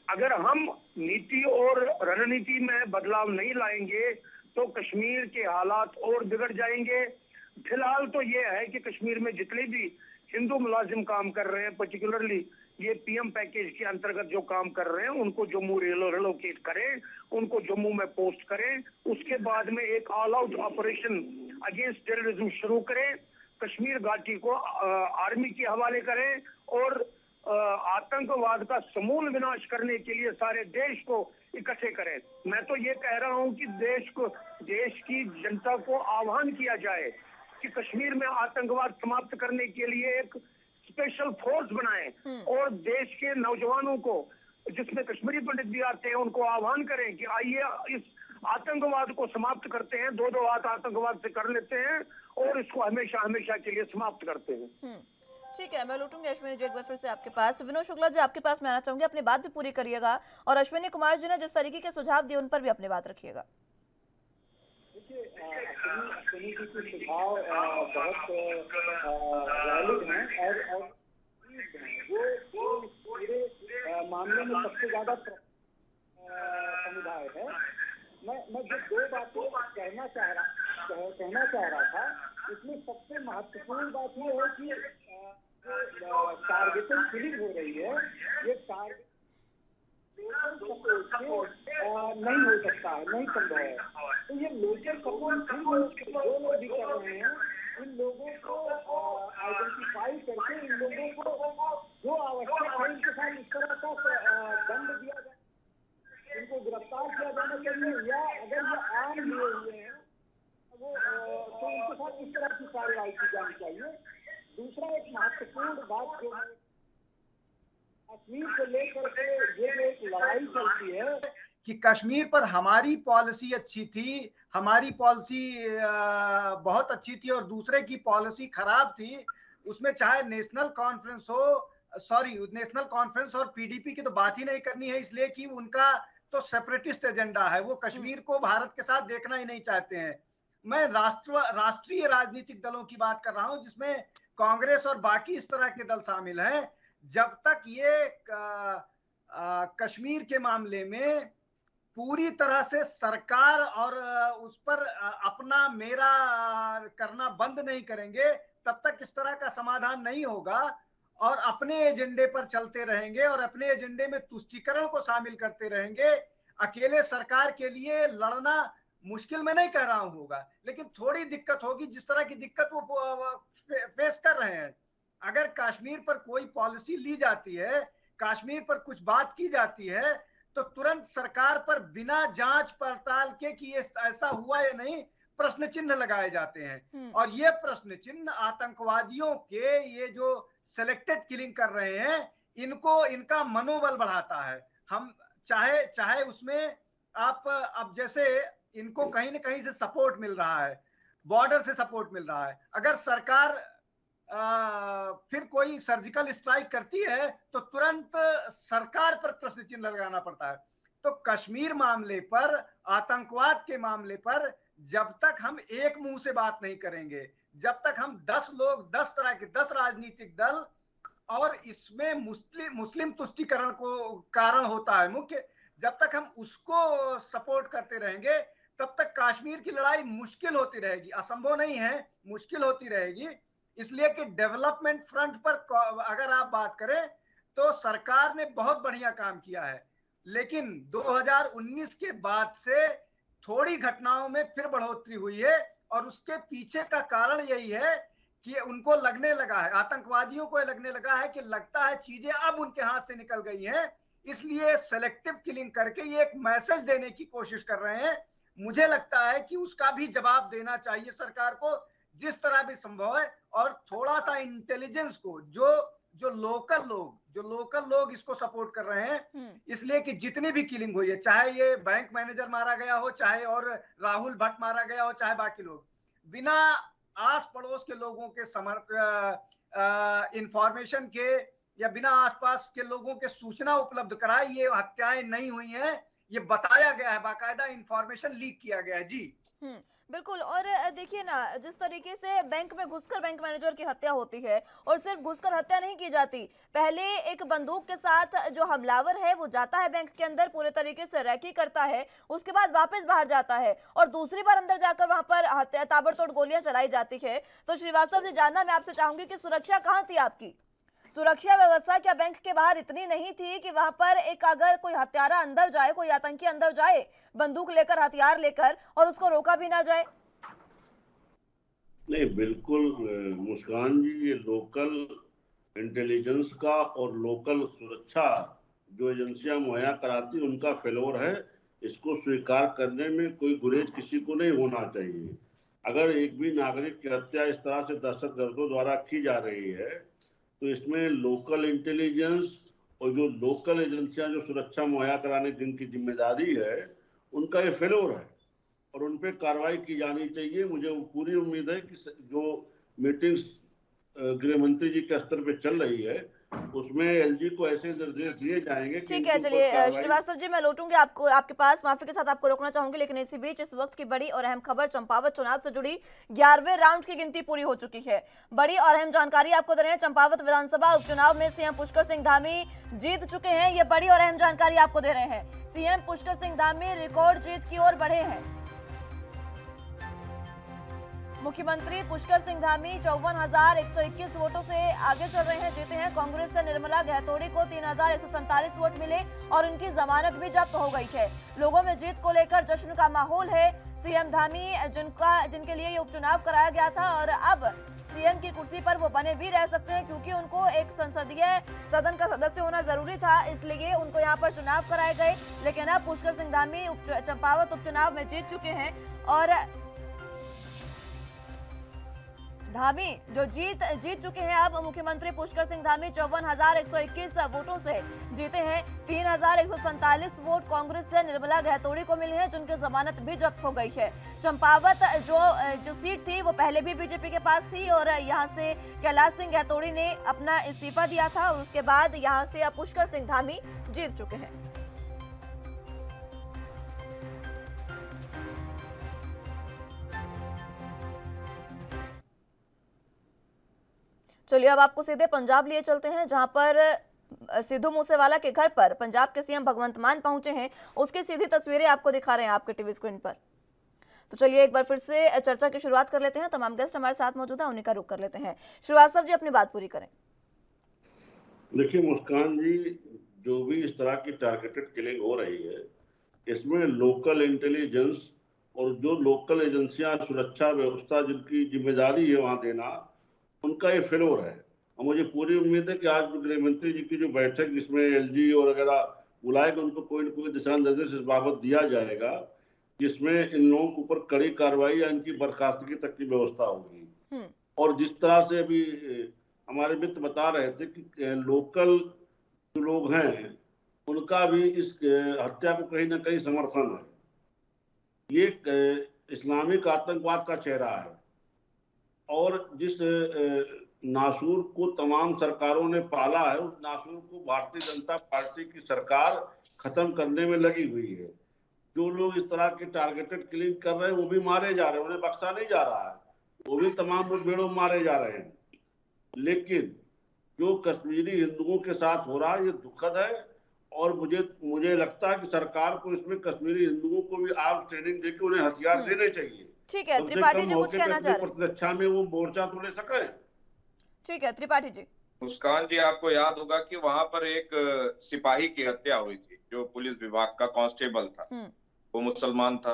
अगर हम नीति और रणनीति में बदलाव नहीं लाएंगे तो कश्मीर के हालात और बिगड़ जाएंगे। फिलहाल तो ये है कि कश्मीर में जितने भी हिंदू मुलाजिम काम कर रहे हैं, पर्टिकुलरली ये पीएम पैकेज के अंतर्गत जो काम कर रहे हैं, उनको जम्मू रिलोकेट करें, उनको जम्मू में पोस्ट करें, उसके बाद में एक all out operation against terrorism शुरू करें, कश्मीर घाटी को आर्मी के हवाले करें और आतंकवाद का समूल विनाश करने के लिए सारे देश को इकट्ठे करें। मैं तो ये कह रहा हूं कि देश की जनता को आह्वान किया जाए कि कश्मीर में आतंकवाद समाप्त करने के लिए एक स्पेशल फोर्स बनाएं और देश के नौजवानों को, जिसमें कश्मीरी पंडित भी आते हैं, उनको आह्वान करें कि आइए इस आतंकवाद को समाप्त करते हैं, दो हाथ आतंकवाद से कर लेते हैं और इसको हमेशा हमेशा के लिए समाप्त करते हैं। ठीक है, मैं लौटूंगी अश्विनी जी एक बार फिर से आपके पास। विनोद शुक्ला जी आपके पास मैं आना चाहूंगी, अपनी बात भी पूरी करिएगा और अश्विनी कुमार जी ने जिस तरीके के सुझाव दिए उन पर भी अपनी बात रखिएगा। देखिए, अश्विनी जी के सुझाव बहुत वैलिड हैं और वो पूरे मामले में सबसे ज्यादा समुदाय है। मैं जो दो बातें कहना चाह कहना चाह रहा था, इसमें सबसे महत्वपूर्ण बात ये है कि टारगेटेड किलिंग हो रही है, ये टारगेट नहीं हो सकता है, नहीं संभव है। तो ये लोकल सपोर्ट जो लोग भी कर रहे हैं, इन लोगों को आइडेंटिफाई करके इन लोगों को जो आवश्यक है इनके साथ इस तरह का दंड दिया जाए, इनको गिरफ्तार किया जाना चाहिए, या अगर ये आम लिए हुए हैं वो तो इनके साथ इस तरह की कार्रवाई की जानी चाहिए। दूसरा एक महत्वपूर्ण बात जो है कश्मीर को लेकर के ये एक लड़ाई चलती है कि कश्मीर पर हमारी पॉलिसी अच्छी थी, हमारी पॉलिसी बहुत अच्छी थी और दूसरे की पॉलिसी खराब थी। उसमें चाहे नेशनल कॉन्फ्रेंस नेशनल कॉन्फ्रेंस और पीडीपी की तो बात ही नहीं करनी है, इसलिए कि उनका तो सेपरेटिस्ट एजेंडा है, वो कश्मीर को भारत के साथ देखना ही नहीं चाहते हैं। मैं राष्ट्रीय राजनीतिक दलों की बात कर रहा हूं, जिसमें कांग्रेस और बाकी इस तरह के दल शामिल हैं। जब तक ये कश्मीर के मामले में पूरी तरह से सरकार और उस पर अपना मेरा करना बंद नहीं करेंगे, तब तक इस तरह का समाधान नहीं होगा और अपने एजेंडे पर चलते रहेंगे और अपने एजेंडे में तुष्टीकरण को शामिल करते रहेंगे। अकेले सरकार के लिए लड़ना मुश्किल में नहीं कह रहा हूं होगा, लेकिन थोड़ी दिक्कत होगी, जिस तरह की दिक्कत वो फेस कर रहे हैं। अगर कश्मीर पर कोई पॉलिसी ली जाती है, कश्मीर पर कुछ बात की जाती है, तो तुरंत सरकार पर बिना जांच पड़ताल के कि ये ऐसा हुआ या नहीं प्रश्न चिन्ह लगाए जाते हैं। और ये प्रश्न चिन्ह आतंकवादियों के ये जो सिलेक्टेड किलिंग कर रहे हैं, इनका मनोबल बढ़ाता है। हम चाहे उसमें आप अब जैसे इनको कहीं न कहीं से सपोर्ट मिल रहा है, बॉर्डर से सपोर्ट मिल रहा है। अगर सरकार फिर कोई सर्जिकल स्ट्राइक करती है तो तुरंत सरकार पर प्रश्न चिन्ह लगाना पड़ता है। तो कश्मीर मामले पर, आतंकवाद के मामले पर जब तक हम एक मुंह से बात नहीं करेंगे, जब तक हम 10 लोग, 10 तरह के 10 राजनीतिक दल, और इसमें मुस्लिम तुष्टीकरण को कारण होता है मुख्य, जब तक हम उसको सपोर्ट करते रहेंगे, तब तक कश्मीर की लड़ाई मुश्किल होती रहेगी। असंभव नहीं है, मुश्किल होती रहेगी। इसलिए कि डेवलपमेंट फ्रंट पर अगर आप बात करें तो सरकार ने बहुत बढ़िया काम किया है, लेकिन 2019 के बाद से थोड़ी घटनाओं में फिर बढ़ोतरी हुई है और उसके पीछे का कारण यही है कि उनको लगने लगा है, आतंकवादियों को लगने लगा है कि लगता है चीजें अब उनके हाथ से निकल गई हैं, इसलिए सेलेक्टिव किलिंग करके ये एक मैसेज देने की कोशिश कर रहे हैं। मुझे लगता है कि उसका भी जवाब देना चाहिए सरकार को जिस तरह भी संभव है, और थोड़ा सा इंटेलिजेंस को जो लोकल लोग इसको सपोर्ट कर रहे हैं, इसलिए कि जितनी भी किलिंग हुई है, चाहे ये बैंक मैनेजर मारा गया हो, चाहे और राहुल भट्ट मारा गया हो, चाहे बाकी लोग, बिना आस पड़ोस के लोगों के इंफॉर्मेशन के या बिना आसपास के लोगों के सूचना उपलब्ध कराए ये हत्याएं नहीं हुई हैं। ये बताया गया है, बाकायदा इंफॉर्मेशन लीक किया गया है। जी बिल्कुल। और देखिए ना, जिस तरीके से बैंक में घुसकर बैंक मैनेजर की हत्या होती है, और सिर्फ घुसकर हत्या नहीं की जाती, पहले एक बंदूक के साथ जो हमलावर है वो जाता है बैंक के अंदर, पूरे तरीके से रैकी करता है, उसके बाद वापस बाहर जाता है और दूसरी बार अंदर जाकर वहां पर हत्या, ताबड़तोड़ गोलियां चलाई जाती है। तो श्रीवास्तव जी, जानना मैं आपसे चाहूंगी कि सुरक्षा कहाँ थी आपकी? सुरक्षा व्यवस्था क्या बैंक के बाहर इतनी नहीं थी कि वहां पर एक अगर कोई हत्यारा अंदर जाए, कोई आतंकी अंदर जाए बंदूक लेकर, हथियार लेकर, और उसको रोका भी ना जाए? नहीं, बिल्कुल मुस्कान जी, ये लोकल इंटेलिजेंस का और लोकल सुरक्षा जो एजेंसियां मुहैया कराती उनका फेलोर है। इसको स्वीकार करने में कोई गुरेज किसी को नहीं होना चाहिए। अगर एक भी नागरिक की हत्या इस तरह से दहशतगर्दों द्वारा की जा रही है तो इसमें लोकल इंटेलिजेंस और जो लोकल एजेंसियां जो सुरक्षा मुहैया कराने की जिनकी जिम्मेदारी है उनका ये फेलोर है और उन पर कार्रवाई की जानी चाहिए। मुझे पूरी उम्मीद है कि जो मीटिंग्स गृह मंत्री जी के स्तर पे चल रही है उसमें एलजी को ऐसे निर्देश दिए जाएंगे। ठीक है, चलिए श्रीवास्तव जी, मैं लौटूंगी आपको आपके पास, माफी के साथ आपको रोकना चाहूंगी, लेकिन इसी बीच इस वक्त की बड़ी और अहम खबर, चंपावत चुनाव से जुड़ी 11वें राउंड की गिनती पूरी हो चुकी है। बड़ी और अहम जानकारी आपको दे रहे हैं। चंपावत विधानसभा उपचुनाव में सीएम पुष्कर सिंह धामी जीत चुके हैं, ये बड़ी और अहम जानकारी आपको दे रहे हैं। सीएम पुष्कर सिंह धामी रिकॉर्ड जीत की ओर बढ़े हैं। मुख्यमंत्री पुष्कर सिंह धामी 54,121 वोटों से आगे चल रहे हैं, जीते हैं। कांग्रेस से निर्मला गहतोड़ी को 3,147 वोट मिले और उनकी जमानत भी जब्त हो गई है। लोगों में जीत को लेकर जश्न का माहौल है। सीएम धामी जिनके लिए ये उपचुनाव कराया गया था और अब सीएम की कुर्सी पर वो बने भी रह सकते हैं, क्योंकि उनको एक संसदीय सदन का सदस्य होना जरूरी था, इसलिए उनको यहाँ पर चुनाव कराए गए। लेकिन अब पुष्कर सिंह धामी चंपावत उपचुनाव में जीत चुके हैं और धामी जो जीत चुके हैं। अब मुख्यमंत्री पुष्कर सिंह धामी 54,121 वोटों से जीते हैं। 3,147 वोट कांग्रेस से निर्मला गहतोड़ी को मिले हैं, जिनकी जमानत भी जब्त हो गई है। चंपावत जो सीट थी वो पहले भी बीजेपी के पास थी और यहां से कैलाश सिंह गहतोड़ी ने अपना इस्तीफा दिया था और उसके बाद यहां से अब पुष्कर सिंह धामी जीत चुके हैं। चलिए अब आपको सीधे पंजाब लिए चलते हैं, जहां पर सिद्धू मूसेवाला के घर पर पंजाब के सीएम भगवंत मान पहुंचे हैं। उसकी सीधी तस्वीरें आपको दिखा रहे हैं आपके टीवी स्क्रीन पर। तो चलिए एक बार फिर से चर्चा की शुरुआत कर लेते हैं। तमाम गेस्ट हमारे साथ मौजूद हैं, उन्हीं का रुख कर लेते हैं। श्रीवास्तव जी अपनी बात पूरी करें। देखिए मुस्कान जी, जो भी इस तरह की टारगेटेड किलिंग हो रही है, इसमें लोकल इंटेलिजेंस और जो लोकल एजेंसियां सुरक्षा व्यवस्था जिनकी जिम्मेदारी है वहां देना, उनका ये फेलोर है। और मुझे पूरी उम्मीद है कि आज गृह मंत्री जी की जो बैठक जिसमें एलजी और वगैरह बुलाएगा, उनको कोई न कोई दिशा निर्देश इस बाबत दिया जाएगा, जिसमें इन लोगों के ऊपर कड़ी कार्रवाई या इनकी बर्खास्तगी तक की व्यवस्था होगी। और जिस तरह से अभी हमारे मित्र बता रहे थे कि लोकल जो लोग हैं उनका भी इस हत्या को कहीं ना कहीं समर्थन है। ये इस्लामिक आतंकवाद का चेहरा है और जिस नासूर को तमाम सरकारों ने पाला है, उस नासूर को भारतीय जनता पार्टी की सरकार खत्म करने में लगी हुई है। जो लोग इस तरह की टारगेटेड किलिंग कर रहे हैं वो भी मारे जा रहे हैं, उन्हें बख्शा नहीं जा रहा है, वो भी तमाम मुठभेड़ों में मारे जा रहे हैं। लेकिन जो कश्मीरी हिंदुओं के साथ हो रहा है ये दुखद है और मुझे लगता है कि सरकार को इसमें कश्मीरी हिंदुओं को भी आर्म ट्रेनिंग देकर उन्हें हथियार देने चाहिए। ठीक है त्रिपाठी जी, कुछ कहना चाह रहे हैं? प्रतिरक्षा में वो मोर्चा तो ले सके। ठीक है त्रिपाठी जी। मुस्कान जी, आपको याद होगा कि वहां पर एक सिपाही की हत्या हुई थी, जो पुलिस विभाग का कांस्टेबल था, वो मुसलमान था।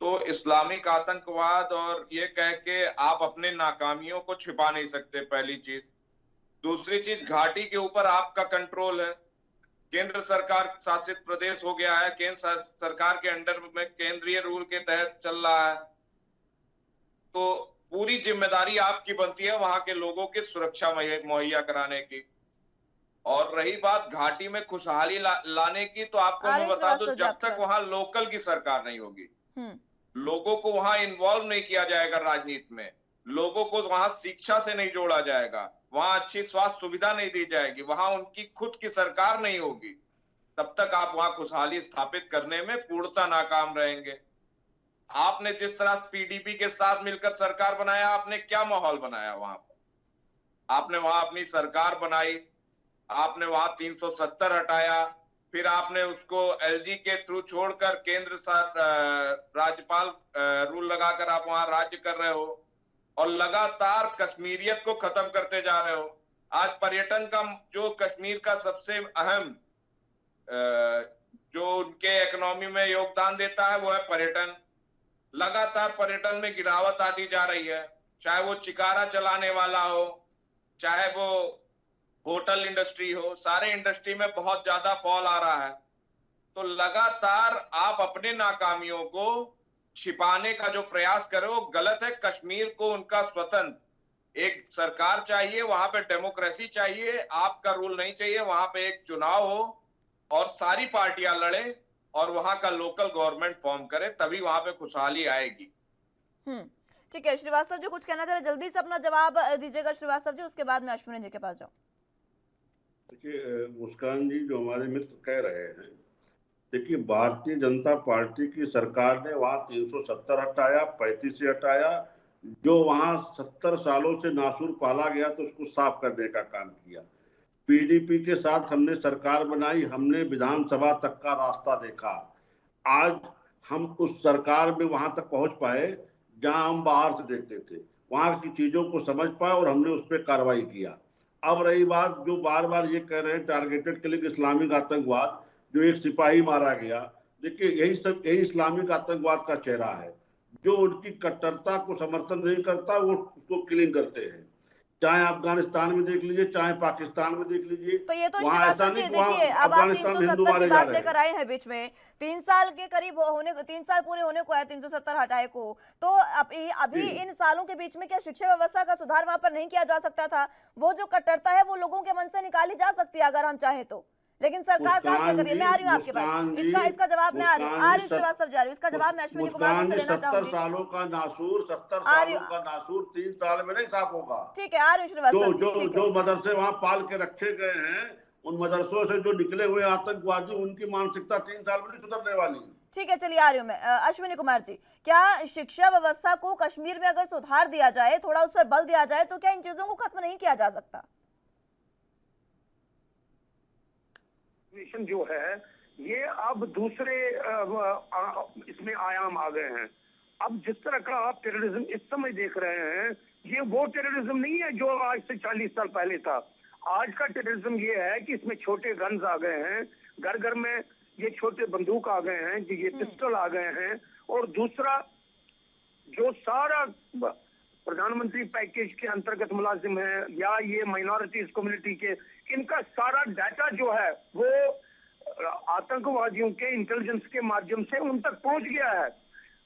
तो इस्लामिक आतंकवाद और ये कह के आप अपने नाकामियों को छिपा नहीं सकते, पहली चीज। दूसरी चीज, घाटी के ऊपर आपका कंट्रोल है, केंद्र सरकार शासित प्रदेश हो गया है, केंद्र सरकार के अंडर में केंद्रीय रूल के तहत चल रहा है, तो पूरी जिम्मेदारी आपकी बनती है वहां के लोगों की सुरक्षा मुहैया कराने की। और रही बात घाटी में खुशहाली लाने की, तो आपको मैं बता दूं, जब तक वहां लोकल की सरकार नहीं होगी, लोगों को वहां इन्वॉल्व नहीं किया जाएगा राजनीति में, लोगों को वहां शिक्षा से नहीं जोड़ा जाएगा, वहां अच्छी स्वास्थ्य सुविधा नहीं दी जाएगी, वहां उनकी खुद की सरकार नहीं होगी, तब तक आप वहां खुशहाली स्थापित करने में पूर्णतः नाकाम रहेंगे। आपने जिस तरह पीडीपी के साथ मिलकर सरकार बनाया, आपने क्या माहौल बनाया वहां पर? आपने वहां अपनी सरकार बनाई, आपने वहां 370 हटाया, फिर आपने उसको एलजी के थ्रू छोड़कर केंद्र राज्यपाल रूल लगाकर आप वहां राज्य कर रहे हो और लगातार कश्मीरियत को खत्म करते जा रहे हो। आज पर्यटन का जो कश्मीर का सबसे अहम जो उनके इकोनॉमी में योगदान देता है वो है पर्यटन। लगातार पर्यटन में गिरावट आती जा रही है, चाहे वो चिकारा चलाने वाला हो, चाहे वो होटल इंडस्ट्री हो, सारे इंडस्ट्री में बहुत ज्यादा फॉल आ रहा है। तो लगातार आप अपने नाकामियों को छिपाने का जो प्रयास करो वो गलत है। कश्मीर को उनका स्वतंत्र एक सरकार चाहिए, वहां पे डेमोक्रेसी चाहिए, आपका रूल नहीं चाहिए। वहां पे एक चुनाव हो और सारी पार्टियां लड़े और वहां का लोकल गवर्नमेंट फॉर्म करे, तभी वहां पे खुशहाली आएगी। ठीक है श्रीवास्तव जी, कुछ कहना चाह रहे, जल्दी से अपना जवाब दीजिएगा श्रीवास्तव जी, उसके बाद मैं अश्विनी जी के पास जाऊं। देखिए मुस्कान जी, जो हमारे मित्र कह रहे हैं, देखिए भारतीय जनता पार्टी की सरकार ने वहां 370 हटाया, 35 से हटाया, जो वहां 70 सालों से नासूर पाला गया तो उसको साफ करने का काम किया। पीडीपी के साथ हमने सरकार बनाई, हमने विधानसभा तक का रास्ता देखा। आज हम उस सरकार में वहां तक पहुंच पाए जहां हम बाहर से देखते थे, वहां की चीजों को समझ पाए और हमने उस पर कार्रवाई किया। अब रही बात जो बार बार ये कह रहे हैं टारगेटेड किलिंग, इस्लामिक आतंकवाद, जो एक सिपाही मारा गया, देखिए यही इस्लामिक आतंकवाद का चेहरा है। जो उनकी कट्टरता को समर्थन नहीं करता वो उसको किलिंग करते हैं। चाहे अफगानिस्तान में देख लीजिए, चाहे पाकिस्तान में देख लीजिए। तो ये तो वहाँ ऐसा श्रीवास्तव जी नहीं कि वहाँ देखिए, अब आप अफगानिस्तान में हिंदू 370 की मारे जा बात रहे लेकर हैं। आए हैं बीच में, 3 साल के करीब 3 साल पूरे होने को है 370 हटाए को, तो अभी इन सालों के बीच में क्या शिक्षा व्यवस्था का सुधार वहां पर नहीं किया जा सकता था? वो जो कट्टरता है वो लोगों के मन से निकाली जा सकती है अगर हम चाहे तो, लेकिन सरकार काम क्या कर रही है? मैं आ रही हूँ आपके पास, इसका जवाब मैं आ रही हूँ श्रीवास्तव जी, आ रही हूँ, इसका जवाब मैं अश्विनी कुमार जी से लेना 70 चाहूंगी। सालों का नासूर 3 साल में नहीं साफ होगा। ठीक है, आ रही हूँ श्रीवास्तव जी, ठीक है। जो मदरसे वहां पाल के रखे गए हैं, उन मदरसों से जो निकले हुए आतंकवादी, उनकी मानसिकता 3 साल में नहीं सुधरने वाली। ठीक है, चलिए आ रही हूँ मैं। अश्विनी कुमार जी, क्या शिक्षा व्यवस्था को कश्मीर में अगर सुधार दिया जाए, थोड़ा उस पर बल दिया जाए, तो क्या इन चीजों को खत्म नहीं किया जा सकता? जो है ये अब दूसरे इसमें आयाम आ गए हैं। अब जिस तरह का आप टेररिज्म इस समय देख रहे हैं, ये वो टेररिज्म नहीं है जो आज से 40 साल पहले था। आज का टेररिज्म ये है कि इसमें छोटे गन्स आ गए हैं, घर घर में ये छोटे बंदूक आ गए हैं, ये पिस्टल आ गए हैं। और दूसरा, जो सारा प्रधानमंत्री पैकेज के अंतर्गत मुलाजिम है या ये माइनॉरिटीज कम्युनिटी के, इनका सारा डाटा जो है वो आतंकवादियों के इंटेलिजेंस के माध्यम से उन तक पहुंच गया है।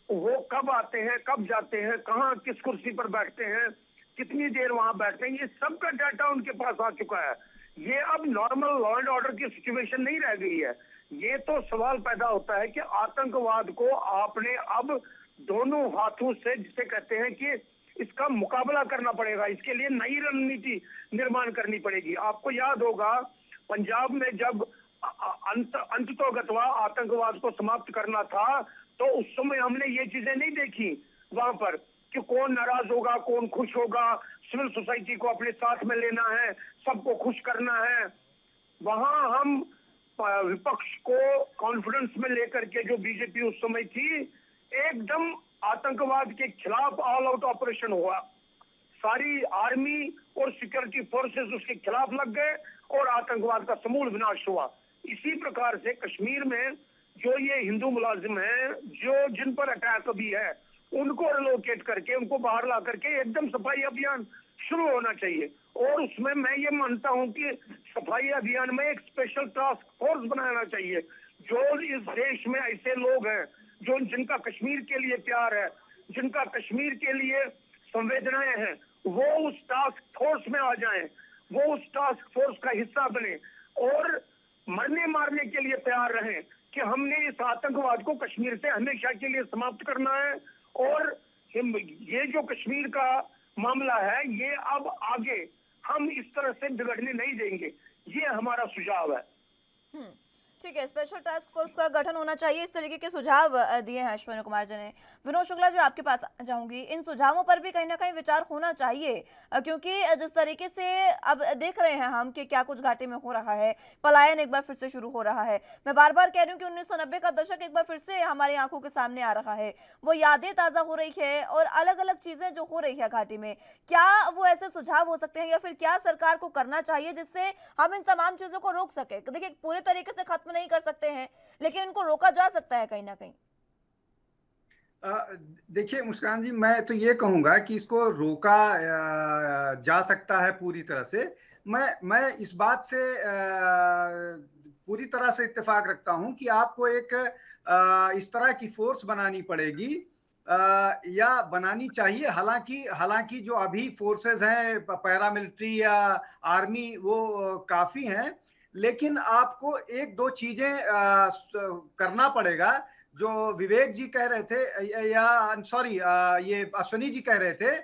वो कब आते हैं, कब जाते हैं, कहाँ किस कुर्सी पर बैठते हैं, कितनी देर वहां बैठते हैं, ये सब का डाटा उनके पास आ चुका है। ये अब नॉर्मल लॉ एंड ऑर्डर की सिचुएशन नहीं रह गई है। ये तो सवाल पैदा होता है कि आतंकवाद को आपने अब दोनों हाथों से, जिसे कहते हैं कि इसका मुकाबला करना पड़ेगा, इसके लिए नई रणनीति निर्माण करनी पड़ेगी। आपको याद होगा पंजाब में जब अंततोगत्वा आतंकवाद को समाप्त करना था, तो उस समय हमने ये चीजें नहीं देखी वहां पर कि कौन नाराज होगा, कौन खुश होगा, सिविल सोसाइटी को अपने साथ में लेना है, सबको खुश करना है। वहां हम विपक्ष को कॉन्फिडेंस में लेकर के, जो बीजेपी उस समय थी, एकदम आतंकवाद के खिलाफ ऑल आउट ऑपरेशन हुआ। सारी आर्मी और सिक्योरिटी फोर्सेस उसके खिलाफ लग गए और आतंकवाद का समूल विनाश हुआ। इसी प्रकार से कश्मीर में जो ये हिंदू मुलाजिम हैं, जो जिन पर अटैक अभी है, उनको रिलोकेट करके, उनको बाहर ला करके एकदम सफाई अभियान शुरू होना चाहिए। और उसमें मैं ये मानता हूं कि सफाई अभियान में एक स्पेशल टास्क फोर्स बनाना चाहिए। जो इस देश में ऐसे लोग हैं जो जिनका कश्मीर के लिए प्यार है, जिनका कश्मीर के लिए संवेदनाएं हैं, वो उस टास्क फोर्स में आ जाएं, वो उस टास्क फोर्स का हिस्सा बने और मरने मारने के लिए तैयार रहें कि हमने इस आतंकवाद को कश्मीर से हमेशा के लिए समाप्त करना है। और ये जो कश्मीर का मामला है, ये अब आगे हम इस तरह से बिगड़ने नहीं देंगे, ये हमारा सुझाव है। ठीक है, स्पेशल टास्क फोर्स का गठन होना चाहिए, इस तरीके के सुझाव दिए हैं अश्विनी कुमार जी ने। विनोद शुक्ला जी, आपके पास जाऊंगी, इन सुझावों पर भी कहीं ना कहीं विचार होना चाहिए, क्योंकि जिस तरीके से अब देख रहे हैं हम कि क्या कुछ घाटी में हो रहा है, पलायन एक बार फिर से शुरू हो रहा है। मैं बार बार कह रही हूँ कि 1990 का दशक एक बार फिर से हमारी आंखों के सामने आ रहा है, वो यादें ताज़ा हो रही है और अलग अलग चीज़ें जो हो रही है घाटी में, क्या वो ऐसे सुझाव हो सकते हैं या फिर क्या सरकार को करना चाहिए जिससे हम इन तमाम चीज़ों को रोक सके? देखिए, पूरे तरीके से खत्म नहीं कर सकते हैं, लेकिन इनको रोका जा सकता है कहीं ना कहीं। देखिए मुस्कान जी, मैं तो ये कहूंगा कि इसको रोका जा सकता है पूरी तरह से। मैं इस बात से पूरी तरह से इत्तेफाक रखता हूं कि आपको एक इस तरह की फोर्स बनानी पड़ेगी या बनानी चाहिए। हालांकि जो अभी फोर्सेस हैं, पैरामिलिट्री या आर्मी, वो काफी हैं, लेकिन आपको एक दो चीजें करना पड़ेगा। जो विवेक जी कह रहे थे, या सॉरी ये अश्विनी जी कह रहे थे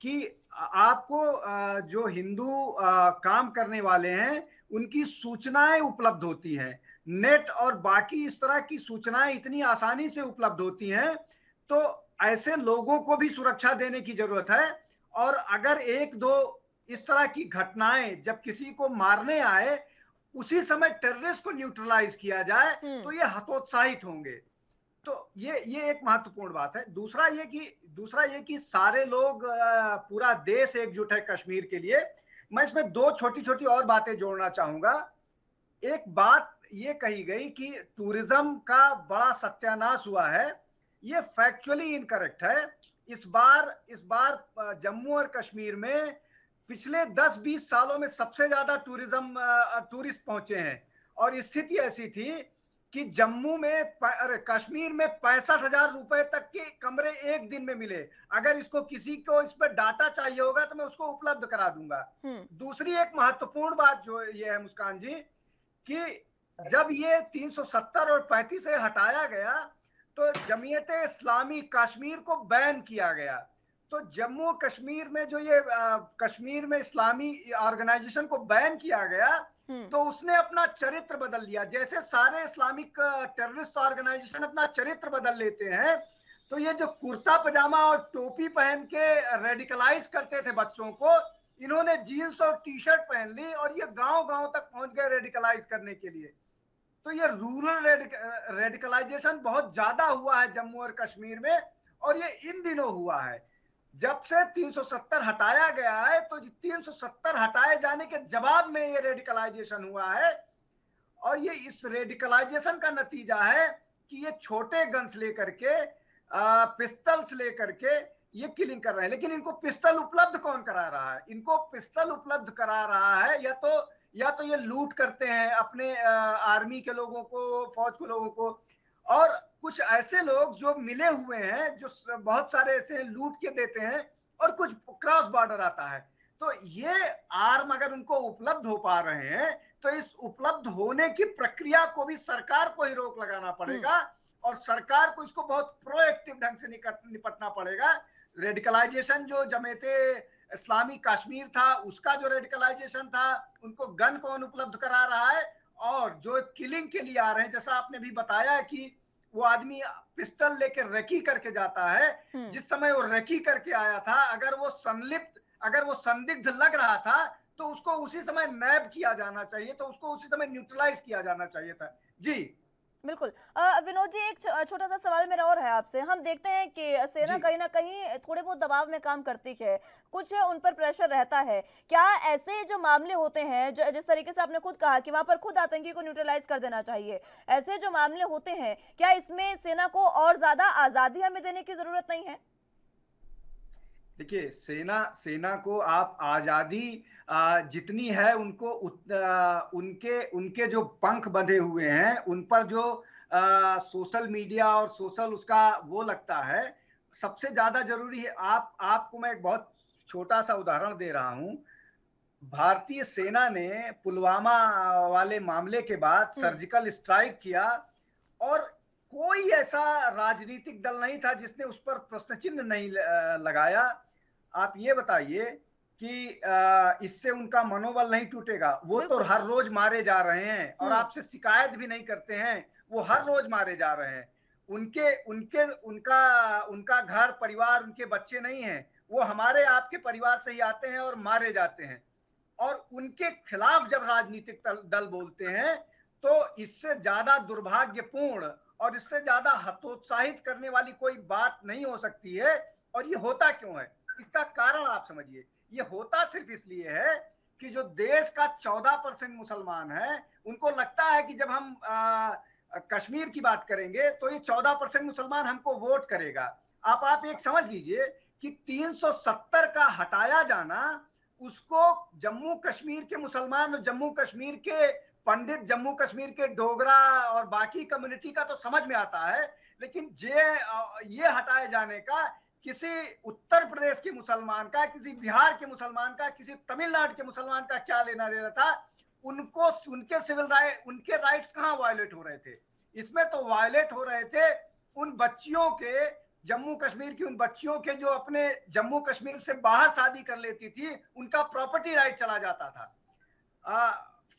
कि आपको जो हिंदू काम करने वाले हैं उनकी सूचनाएं उपलब्ध होती हैं, नेट और बाकी इस तरह की सूचनाएं इतनी आसानी से उपलब्ध होती हैं, तो ऐसे लोगों को भी सुरक्षा देने की जरूरत है। और अगर एक दो इस तरह की घटनाएं जब किसी को मारने आए, उसी समय टेररिस्ट को न्यूट्रलाइज किया जाए, तो ये हतोत्साहित होंगे। तो ये एक महत्वपूर्ण बात है। दूसरा ये कि सारे लोग, पूरा देश एकजुट है कश्मीर के लिए। मैं इसमें दो छोटी छोटी और बातें जोड़ना चाहूंगा। एक बात ये कही गई कि टूरिज्म का बड़ा सत्यानाश हुआ है, ये फैक्चुअली इनकरेक्ट है। इस बार जम्मू और कश्मीर में पिछले 10-20 सालों में सबसे ज्यादा टूरिस्ट पहुंचे हैं। और स्थिति ऐसी थी कि कश्मीर में 65,000 रुपए तक के कमरे एक दिन में मिले। अगर किसी को इस पर डाटा चाहिए होगा तो मैं उसको उपलब्ध करा दूंगा। दूसरी एक महत्वपूर्ण बात जो ये है मुस्कान जी, कि जब ये 370 और 35 से हटाया गया तो जमीयत इस्लामी कश्मीर को बैन किया गया। तो जम्मू कश्मीर में जो ये कश्मीर में इस्लामी ऑर्गेनाइजेशन को बैन किया गया तो उसने अपना चरित्र बदल लिया। जैसे सारे इस्लामिक टेररिस्ट ऑर्गेनाइजेशन अपना चरित्र बदल लेते हैं, तो ये जो कुर्ता पजामा और टोपी पहन के रेडिकलाइज करते थे बच्चों को, इन्होंने जीन्स और टी शर्ट पहन ली और ये गांव-गांव तक पहुंच गए रेडिकलाइज करने के लिए। तो ये रूरल रेडिकलाइजेशन बहुत ज्यादा हुआ है जम्मू और कश्मीर में, और ये इन दिनों हुआ है। जब से 370 हटाया गया है तो 370 हटाए जाने के जवाब में ये रेडिकलाइजेशन हुआ है। और ये इस रेडिकलाइजेशन का नतीजा है कि ये छोटे गन्स लेकर के, पिस्टल्स लेकर के ये किलिंग कर रहे हैं। लेकिन इनको पिस्टल उपलब्ध कौन करा रहा है? इनको पिस्टल उपलब्ध करा रहा है या तो ये लूट करते हैं अपने आर्मी के लोगों को, फौज के लोगों को, और कुछ ऐसे लोग जो मिले हुए हैं, जो बहुत सारे ऐसे लूट के देते हैं, और कुछ क्रॉस बॉर्डर आता है। तो ये आर्म अगर उनको उपलब्ध हो पा रहे हैं तो इस उपलब्ध होने की प्रक्रिया को भी सरकार को ही रोक लगाना पड़ेगा, और सरकार को इसको बहुत प्रोएक्टिव ढंग से निपटना पड़ेगा। रेडिकलाइजेशन जो जमीयत इस्लामी कश्मीर था, उसका जो रेडिकलाइजेशन था, उनको गन कौन उपलब्ध करा रहा है, और जो किलिंग के लिए आ रहे हैं, जैसा आपने भी बताया कि वो आदमी पिस्टल लेके रेकी करके जाता है। जिस समय वो रेकी करके आया था, अगर वो संदिग्ध लग रहा था तो उसको उसी समय नैब किया जाना चाहिए, तो उसको उसी समय न्यूट्रलाइज किया जाना चाहिए था। जी बिल्कुल। विनोद जी, एक छोटा सा सवाल मेरा और है आपसे। हम देखते हैं कि सेना कहीं ना कहीं थोड़े बहुत दबाव में काम करती है, कुछ उन पर प्रेशर रहता है। क्या ऐसे जो मामले होते हैं, जो जिस तरीके से आपने खुद कहा कि वहां पर खुद आतंकी को न्यूट्रलाइज कर देना चाहिए, ऐसे जो मामले होते हैं, क्या इसमें सेना को और ज्यादा आजादी हमें देने की जरूरत नहीं है? देखिए, सेना को आप आजादी जितनी है, उनको उनके जो पंख बंधे हुए हैं, उन पर जो सोशल मीडिया और सोशल उसका वो लगता है, सबसे ज्यादा जरूरी है। आपको मैं एक बहुत छोटा सा उदाहरण दे रहा हूं। भारतीय सेना ने पुलवामा वाले मामले के बाद सर्जिकल स्ट्राइक किया, और कोई ऐसा राजनीतिक दल नहीं था जिसने उस पर प्रश्न चिन्ह नहीं लगाया। आप ये बताइए कि इससे उनका मनोबल नहीं टूटेगा? वो तो हर रोज मारे जा रहे हैं और आपसे शिकायत भी नहीं करते हैं, वो हर रोज मारे जा रहे हैं। उनका घर परिवार, उनके बच्चे नहीं हैं, वो हमारे आपके परिवार से ही आते हैं और मारे जाते हैं। और उनके खिलाफ जब राजनीतिक दल बोलते हैं तो इससे ज्यादा दुर्भाग्यपूर्ण और इससे ज्यादा हतोत्साहित करने वाली कोई बात नहीं हो सकती है। और ये होता क्यों है, इसका कारण आप समझिए। ये होता सिर्फ इसलिए है कि जो देश का 14% मुसलमान है, उनको लगता है कि जब हम कश्मीर की बात करेंगे तो ये 14% मुसलमान हमको वोट करेगा। आप एक समझ लीजिए कि 370 का हटाया जाना, उसको जम्मू कश्मीर के मुसलमान और जम्मू कश्मीर के पंडित, जम्मू कश्मीर के डोगरा और बाकी कम्युनिटी का तो समझ में आता है, लेकिन ये हटाए जाने का किसी उत्तर प्रदेश के मुसलमान का, किसी बिहार के मुसलमान का, किसी तमिलनाडु के मुसलमान का क्या लेना देना था? उनको उनके सिविल राइट, उनके राइट्स कहाँ वायलेट हो रहे थे? इसमें तो वायलेट हो रहे थे उन बच्चियों के, जम्मू कश्मीर की उन बच्चियों के जो अपने जम्मू कश्मीर से बाहर शादी कर लेती थी, उनका प्रॉपर्टी राइट चला जाता था।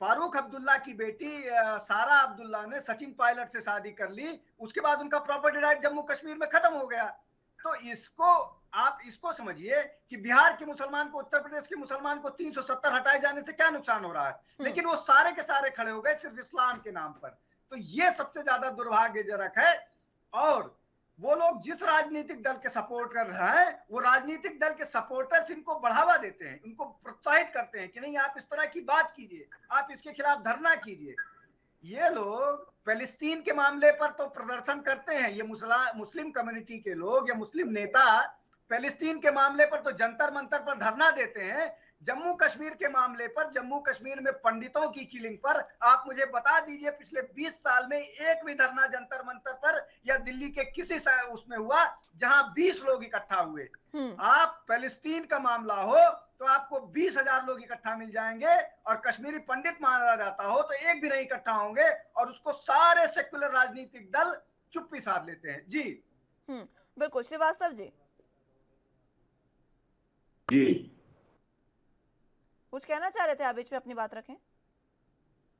फारूक अब्दुल्ला की बेटी सारा अब्दुल्ला ने सचिन पायलट से शादी कर ली, उसके बाद उनका प्रॉपर्टी राइट जम्मू कश्मीर में खत्म हो गया। तो आप इसको समझिए कि बिहार के मुसलमान को, उत्तर प्रदेश के मुसलमान को 370 हटाए जाने से क्या नुकसान हो रहा है, लेकिन वो सारे के सारे खड़े हो गए सिर्फ इस्लाम के नाम पर। तो ये सबसे ज्यादा दुर्भाग्यजनक है। और वो लोग जिस राजनीतिक दल के सपोर्ट कर रहे हैं वो राजनीतिक दल के सपोर्टर्स इनको बढ़ावा देते हैं, इनको प्रोत्साहित करते हैं कि नहीं आप इस तरह की बात कीजिए, आप इसके खिलाफ धरना कीजिए। ये लोग फिलिस्तीन के मामले पर तो प्रदर्शन करते हैं, ये मुस्लिम कम्युनिटी के लोग या मुस्लिम नेता फिलिस्तीन के मामले पर तो जंतर मंतर पर धरना देते हैं। जम्मू कश्मीर के मामले पर, जम्मू कश्मीर में पंडितों की किलिंग पर आप मुझे बता दीजिए पिछले 20 साल में एक भी धरना जंतर मंतर पर या दिल्ली के किसी उसमें हुआ जहां 20 लोग इकट्ठा हुए। आप फिलिस्तीन का मामला हो तो आपको 20,000 लोग इकट्ठा मिल जाएंगे, और कश्मीरी पंडित माना जाता हो तो एक भी नहीं इकट्ठा होंगे, और उसको सारे सेक्युलर राजनीतिक दल चुप्पी साध लेते हैं। जी बिल्कुल। श्रीवास्तव जी जी कुछ कहना चाह रहे थे आप, बीच में अपनी बात रखें।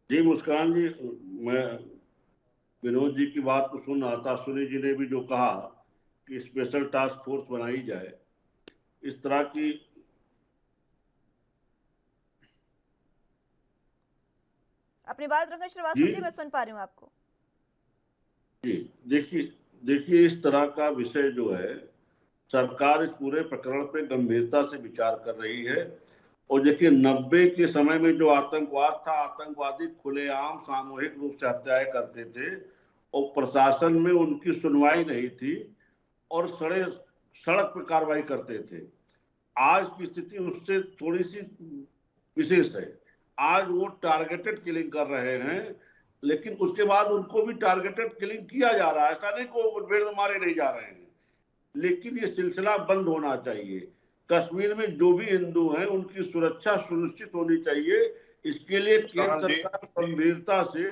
जी मुस्कान जी, मैं विनोद जी की बात को सुन रहा था। सुनी जी ने भी जो कहा कि स्पेशल टास्क फोर्स बनाई जाए, इस तरह की अपनी बात रखें श्रीवास्तव जी, मैं सुन पा रही हूँ आपको। जी देखिए इस तरह का विषय जो है, सरकार इस पूरे प्रकरण पे गंभीरता से विचार कर रही है। और देखिए 90 के समय में जो आतंकवाद था, आतंकवादी खुलेआम सामूहिक रूप से हत्याएं करते थे और प्रशासन में उनकी सुनवाई नहीं थी और सड़क पर कार्रवाई करते थे। आज की स्थिति उससे थोड़ी सी विशेष है। आज वो टारगेटेड किलिंग कर रहे हैं, लेकिन उसके बाद उनको भी टारगेटेड किलिंग किया जा रहा है। ऐसा नहीं को मुठभेड़ में मारे नहीं जा रहे हैं, लेकिन ये सिलसिला बंद होना चाहिए। कश्मीर में जो भी हिंदू हैं उनकी सुरक्षा सुनिश्चित होनी चाहिए। इसके लिए केंद्र सरकार गंभीरता से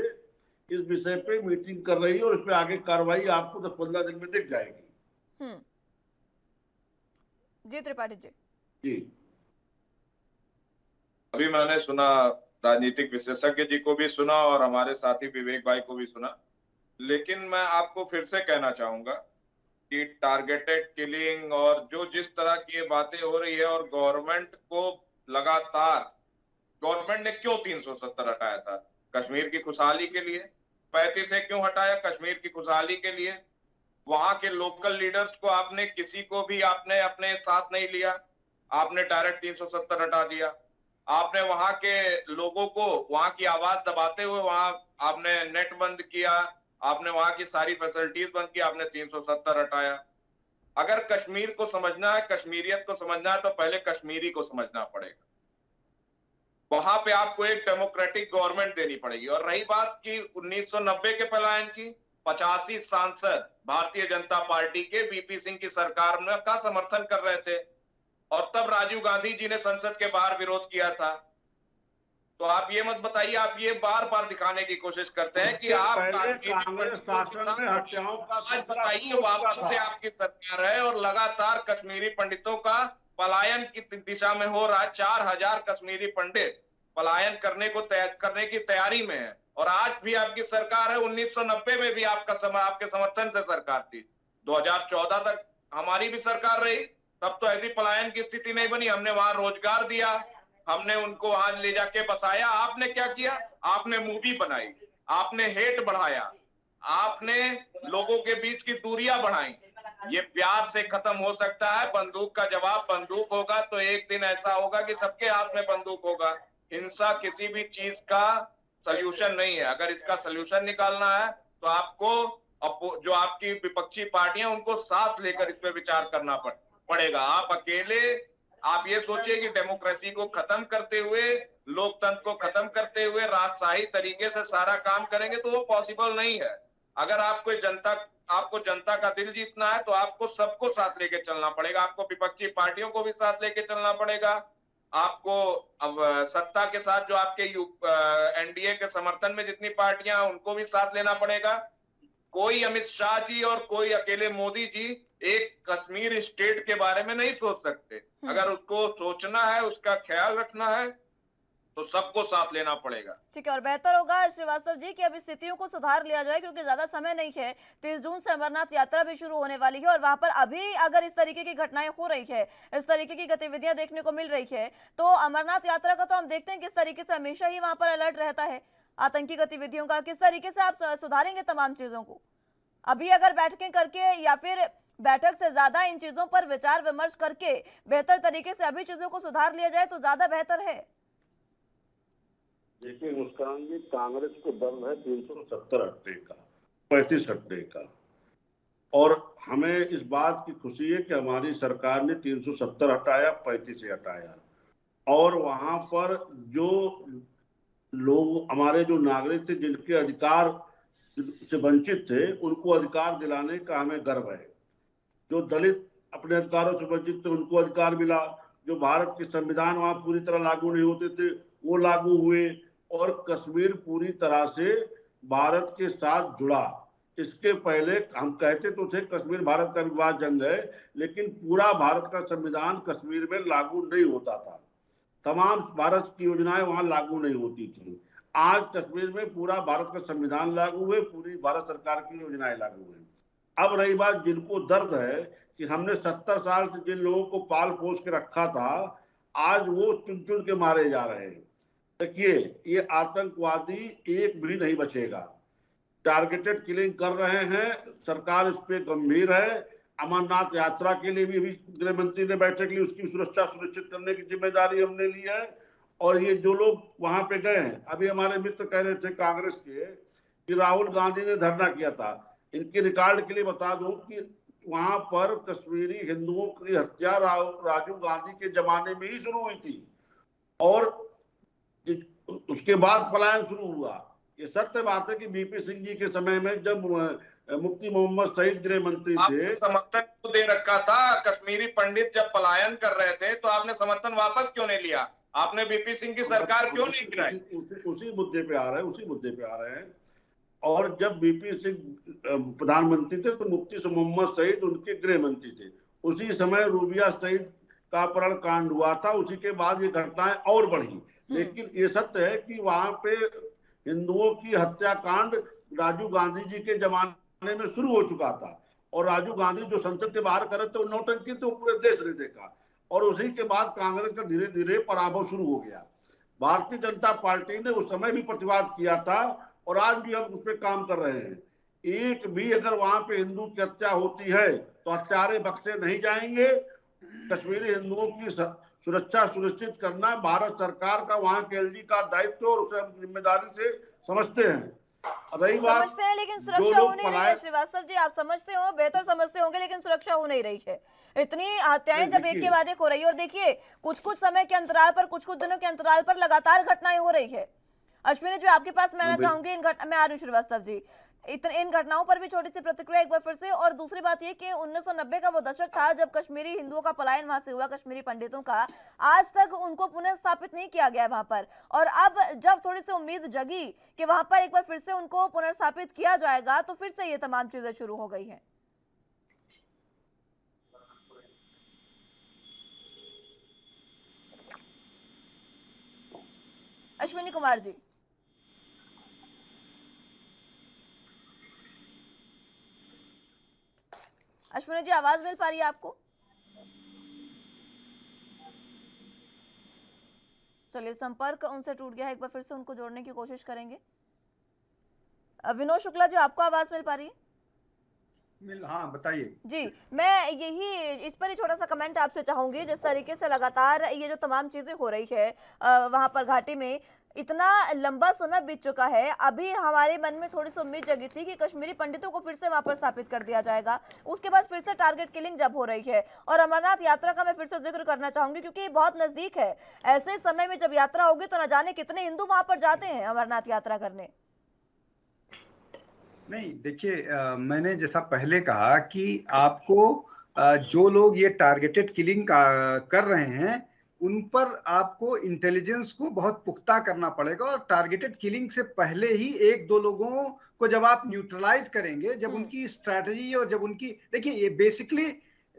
इस विषय पे मीटिंग कर रही है और इस पे आगे कार्रवाई आपको 10-15 दिन में दिख जाएगी। जी त्रिपाठी जी। जी अभी मैंने सुना, राजनीतिक विशेषज्ञ जी को भी सुना और हमारे साथी विवेक भाई को भी सुना, लेकिन मैं आपको फिर से कहना चाहूंगा कि टारगेटेड किलिंग और जो जिस तरह की ये बातें हो रही है, और गवर्नमेंट को लगातार, गवर्नमेंट ने क्यों 370 हटाया था? कश्मीर की खुशहाली के लिए। 35 से क्यों हटाया? कश्मीर की खुशहाली के लिए। वहां के लोकल लीडर्स को आपने, किसी को भी आपने अपने साथ नहीं लिया, आपने डायरेक्ट 370 हटा दिया। आपने वहां के लोगों को, वहां की आवाज दबाते हुए वहां आपने नेट बंद किया, आपने वहां की सारी फैसिलिटीज बंद की, आपने 370 हटाया। अगर कश्मीर को समझना है, कश्मीरियत को समझना है, तो पहले कश्मीरी को समझना पड़ेगा। वहां पे आपको एक डेमोक्रेटिक गवर्नमेंट देनी पड़ेगी। और रही बात की 1990 के पलायन की, 85 सांसद भारतीय जनता पार्टी के वीपी सिंह की सरकार में का समर्थन कर रहे थे, और तब राजीव गांधी जी ने संसद के बाहर विरोध किया था। तो आप ये मत बताइए, आप ये बार बार दिखाने की कोशिश करते हैं कि आप कांग्रेस शासन में हत्याओं का, आज बताइए वापस से आपकी सरकार है और लगातार कश्मीरी पंडितों का पलायन की दिशा में हो रहा है। 4000 कश्मीरी पंडित पलायन करने की तैयारी में है, और आज भी आपकी सरकार है। 1990 में भी आपके समर्थन से सरकार थी। 2014 तक हमारी भी सरकार रही, तब तो ऐसी पलायन की स्थिति नहीं बनी। हमने वहां रोजगार दिया, हमने उनको वहां ले जाके बसाया। आपने क्या किया? आपने मूवी बनाई, आपने हेट बढ़ाया, आपने लोगों के बीच की दूरियां बढ़ाई। ये प्यार से खत्म हो सकता है। बंदूक का जवाब बंदूक होगा, तो एक दिन ऐसा होगा कि सबके हाथ में बंदूक होगा। हिंसा किसी भी चीज का सल्यूशन नहीं है। अगर इसका सल्यूशन निकालना है तो आपको जो आपकी विपक्षी पार्टियां, उनको साथ लेकर इस पे विचार करना पड़ेगा। आप अकेले आप ये सोचिए कि डेमोक्रेसी को खत्म करते हुए, लोकतंत्र को खत्म करते हुए राजशाही तरीके से सारा काम करेंगे तो वो पॉसिबल नहीं है। अगर आपको जनता का दिल जीतना है तो आपको सबको साथ लेके चलना पड़ेगा। आपको विपक्षी पार्टियों को भी साथ लेके चलना पड़ेगा। आपको अब सत्ता के साथ जो आपके एनडीए के समर्थन में जितनी पार्टियां हैं उनको भी साथ लेना पड़ेगा। कोई अमित शाह जी और कोई अकेले मोदी जी एक कश्मीर स्टेट के बारे में नहीं सोच सकते। अगर उसको सोचना है, उसका ख्याल रखना है, तो सबको साथ लेना पड़ेगा। ठीक है, और बेहतर होगा श्रीवास्तव जी कि अब स्थितियों को सुधार लिया जाए, क्योंकि ज्यादा समय नहीं है। 30 जून से अमरनाथ यात्रा भी शुरू होने वाली है, और वहां पर अभी अगर इस तरीके की घटनाएं हो रही है, इस तरीके की गतिविधियां देखने को मिल रही है, तो अमरनाथ यात्रा का तो हम देखते हैं किस तरीके से हमेशा ही वहां पर अलर्ट रहता है आतंकी गतिविधियों का। किस तरीके से आप सुधारेंगे तमाम चीजों को? अभी अगर बैठकें करके या फिर बैठक से ज्यादा इन चीजों पर विचार विमर्श करके बेहतर तरीके से अभी चीजों को सुधार लिया जाए तो ज्यादा बेहतर है। देखिए मुस्कान जी, कांग्रेस को दम है 370 हटने का, 35 हटने का, और हमें इस बात की खुशी है कि हमारी सरकार ने 370 हटाया, 35 से हटाया, और वहां पर जो लोग, हमारे जो नागरिक थे जिनके अधिकार से वंचित थे, उनको अधिकार दिलाने का हमें गर्व है। जो दलित अपने अधिकारों से वंचित थे उनको अधिकार मिला, जो भारत के संविधान वहां पूरी तरह लागू नहीं होते थे वो लागू हुए, और कश्मीर पूरी तरह से भारत के साथ जुड़ा। इसके पहले हम कहते तो थे कश्मीर भारत का विभाजन है, लेकिन पूरा भारत का संविधान कश्मीर में लागू नहीं होता था, तमाम भारत की योजनाएं वहां लागू नहीं होती थी। आज कश्मीर में पूरा भारत का संविधान लागू है, पूरी भारत सरकार की योजनाएं लागू है। अब रही बात जिनको दर्द है कि हमने 70 साल से जिन लोगों को पाल पोस के रखा था, आज वो चुन चुन के मारे जा रहे हैं। देखिए, ये आतंकवादी एक भी नहीं बचेगा, टारगेटेड किलिंग कर रहे हैं, सरकार इस पे गंभीर है। अमरनाथ यात्रा के लिए भी गृह मंत्री ने बैठक ली, उसकी सुरक्षा सुनिश्चित करने की जिम्मेदारी हमने ली है। और ये जो लोग वहां पे गए हैं, अभी हमारे मित्र कह रहे थे कांग्रेस के कि राहुल गांधी ने धरना किया था, इनके रिकॉर्ड के लिए बता दूं कि वहां पर कश्मीरी हिंदुओं की हत्या राजीव गांधी के जमाने में ही शुरू हुई थी, और उसके बाद पलायन शुरू हुआ। ये सत्य बात है कि बीपी सिंह जी के समय में जब मुफ्ती मोहम्मद सईद गृह मंत्री थे, समर्थन क्यों दे रखा था? कश्मीरी पंडित जब पलायन कर रहे थे तो आपने समर्थन वापस क्यों नहीं लिया? आपने बीपी सिंह की सरकार क्यों नहीं गिराई? उसी मुद्दे पे आ रहे हैं। और जब बीपी सिंह प्रधानमंत्री थे तो मुफ्ती मोहम्मद सईद उनके गृह मंत्री थे। उसी समय रूबिया सईद का अपहरण कांड हुआ था, उसी के बाद ये घटनाएं और बढ़ी। लेकिन ये सत्य है कि वहां पे हिंदुओं की हत्याकांड राजीव गांधी जी के जमाने में शुरू हो चुका था, और राजीव गांधी जो संसद के बाहर करे थे, नौटंकी तो पूरे देश ने देखा, और उसी के बाद कांग्रेस का धीरे धीरे पराभव शुरू हो गया। भारतीय जनता पार्टी ने उस समय भी प्रतिवाद किया था, और आज भी हम उस पर काम कर रहे हैं। एक भी अगर वहां पे हिंदू की हत्या होती है तो हत्यारे बख्शे नहीं जाएंगे। कश्मीरी हिंदुओं की सुरक्षा सुनिश्चित करना भारत सरकार का, वहां के एलजी का दायित्व, और उसे हम जिम्मेदारी से समझते हैं। रही बात, समझते हैं लेकिन सुरक्षा हो नहीं रही है। श्रीवास्तव जी, आप समझते हो, बेहतर समझते होंगे, लेकिन सुरक्षा हो नहीं रही है। इतनी हत्याएं जब एक के बाद एक हो रही है, और देखिए कुछ समय के अंतराल पर, कुछ दिनों के अंतराल पर लगातार घटनाएं हो रही है। अश्विनी जी, आपके पास मैं आना चाहूंगी, मैं आ रही हूँ श्रीवास्तव जी, इन घटनाओं पर भी छोटी सी प्रतिक्रिया एक बार फिर से। और दूसरी बात ये कि 1990 का वो दशक था जब कश्मीरी हिंदुओं का पलायन वहां से हुआ, कश्मीरी पंडितों का, आज तक उनको पुनः स्थापित नहीं किया गया वहां पर। और अब जब थोड़ी सी उम्मीद जगी कि वहां पर एक बार फिर से उनको पुनर्स्थापित किया जाएगा, तो फिर से ये तमाम चीजें शुरू हो गई हैं। अश्विनी कुमार जी, अश्विनी जी, आवाज मिल पा रही है आपको? चलिए, संपर्क उनसे टूट गया है, एक बार फिर से उनको जोड़ने की कोशिश करेंगे। विनोद शुक्ला जी, आपको आवाज मिल पा रही है? हाँ, बताइए जी। मैं यही इस पर ही छोटा सा कमेंट आपसे चाहूंगी, जिस तरीके से लगातार ये जो तमाम चीजें हो रही है वहां पर घाटी में, इतना लंबा समय बीत चुका है, अभी हमारे मन में थोड़ी सी उम्मीद जगी थी कि कश्मीरी पंडितों को फिर से वहां पर स्थापित कर दिया जाएगा। उसके बाद फिर से टारगेट किलिंग जब हो रही है, और अमरनाथ यात्रा का मैं फिर से जिक्र करना चाहूंगी क्योंकि बहुत नजदीक है। ऐसे समय में जब यात्रा होगी तो न जाने कितने हिंदू वहां पर जाते हैं अमरनाथ यात्रा करने। नहीं, देखिए, मैंने जैसा पहले कहा कि आपको जो लोग ये टारगेटेड किलिंग कर रहे हैं, उन पर आपको इंटेलिजेंस को बहुत पुख्ता करना पड़ेगा, और टारगेटेड किलिंग से पहले ही एक दो लोगों को जब आप न्यूट्रलाइज करेंगे, जब उनकी स्ट्रैटेजी और जब उनकी, देखिए ये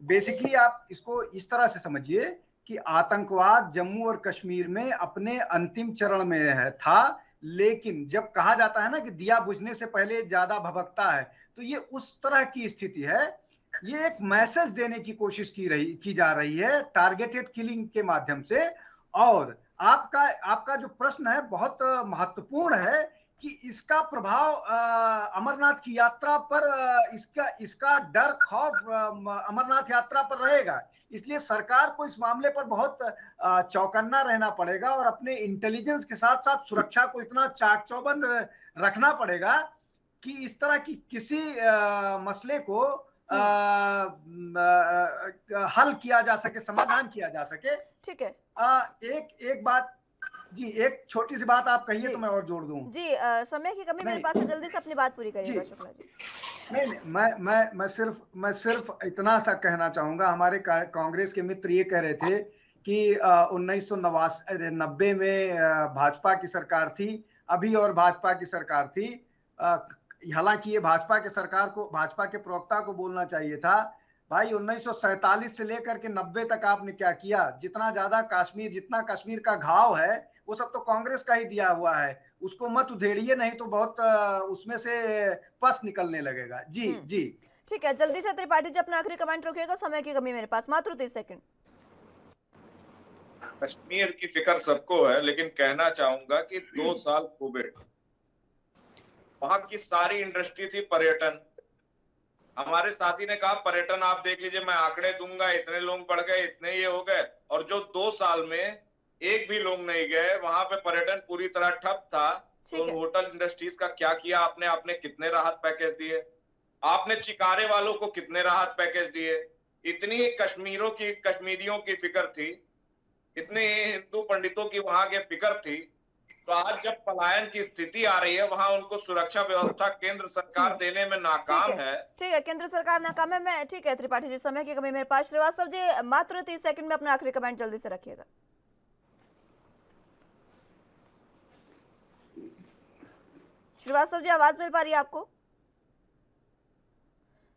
बेसिकली आप इसको इस तरह से समझिए कि आतंकवाद जम्मू और कश्मीर में अपने अंतिम चरण में था, लेकिन जब कहा जाता है ना कि दिया बुझने से पहले ज्यादा भभकता है, तो ये उस तरह की स्थिति है। ये एक मैसेज देने की कोशिश की जा रही है टारगेटेड किलिंग के माध्यम से। और आपका जो प्रश्न है बहुत महत्वपूर्ण है कि इसका प्रभाव अमरनाथ की यात्रा पर इसका डर खौफ अमरनाथ यात्रा पर रहेगा। इसलिए सरकार को इस मामले पर बहुत चौकन्ना रहना पड़ेगा और अपने इंटेलिजेंस के साथ साथ सुरक्षा को इतना चाक चौबंद रखना पड़ेगा कि इस तरह की किसी मसले को हल किया जा सके, समाधान किया जा सके। ठीक है। एक बात जी, एक छोटी सी बात आप कहिए तो मैं और जोड़ दूं। जी समय की कमी मेरे पास है, जल्दी से अपनी बात पूरी करिएगा शुक्ला जी। नहीं, मैं सिर्फ इतना सा कहना चाहूंगा। हमारे कांग्रेस के मित्र ये कह रहे थे कि 1990 में भाजपा की सरकार थी, अभी और भाजपा की सरकार थी। हालांकि ये भाजपा के प्रवक्ता को बोलना चाहिए था, भाई 1947 से लेकर के 90 तक आपने क्या किया? जितना कश्मीर का घाव है वो सब तो कांग्रेस का ही दिया हुआ है, उसको मत उधेड़िए, नहीं तो बहुत उसमें से पस निकलने लगेगा। जी जी ठीक है, जल्दी से त्रिपाठी जी अपना आखिरी कमेंट रखिएगा, समय की कमी मेरे पास मात्र 30 सेकंड। कश्मीर की फिक्र सबको है, लेकिन कहना चाहूंगा कि 2 साल कोविड, वहां की सारी इंडस्ट्री थी पर्यटन। हमारे साथी ने कहा पर्यटन आप देख लीजिए, मैं आंकड़े दूंगा, इतने लोग बढ़ गए, इतने ये हो गए, और जो 2 साल में एक भी लोग नहीं गए वहां पे, पर्यटन पूरी तरह ठप था। तो होटल इंडस्ट्रीज का क्या किया आपने? आपने कितने राहत पैकेज दिए? आपने चिकारे वालों को कितने राहत पैकेज दिए? इतनी कश्मीरियों की फिक्र थी, इतने हिंदू पंडितों की वहां के फिक्र थी, तो आज जब पलायन की स्थिति आ रही है वहां उनको सुरक्षा व्यवस्था केंद्र सरकार देने में नाकाम है। ठीक है, केंद्र सरकार नाकाम है। मैं ठीक है त्रिपाठी जी, समय की कमी मेरे पास। श्रीवास्तव जी मात्र 30 सेकंड में अपना आखिरी कमेंट जल्दी से रखिएगा। श्रीवास्तव जी आवाज मिल पा रही है आपको?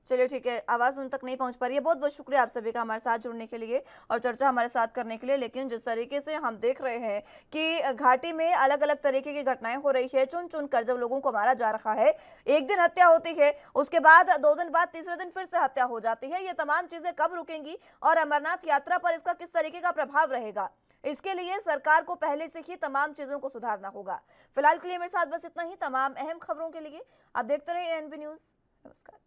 चलिए ठीक है, आवाज उन तक नहीं पहुंच पा रही है। बहुत बहुत शुक्रिया आप सभी का हमारे साथ जुड़ने के लिए और चर्चा हमारे साथ करने के लिए। लेकिन जिस तरीके से हम देख रहे हैं कि घाटी में अलग अलग तरीके की घटनाएं हो रही है, चुन चुन कर जब लोगों को मारा जा रहा है, एक दिन हत्या होती है, उसके बाद 2 दिन बाद तीसरे दिन फिर से हत्या हो जाती है, ये तमाम चीजें कब रुकेंगी और अमरनाथ यात्रा पर इसका किस तरीके का प्रभाव रहेगा, इसके लिए सरकार को पहले से ही तमाम चीजों को सुधारना होगा। फिलहाल के लिए मेरे साथ बस इतना ही। तमाम अहम खबरों के लिए आप देखते रहिए एएनबी न्यूज। नमस्कार।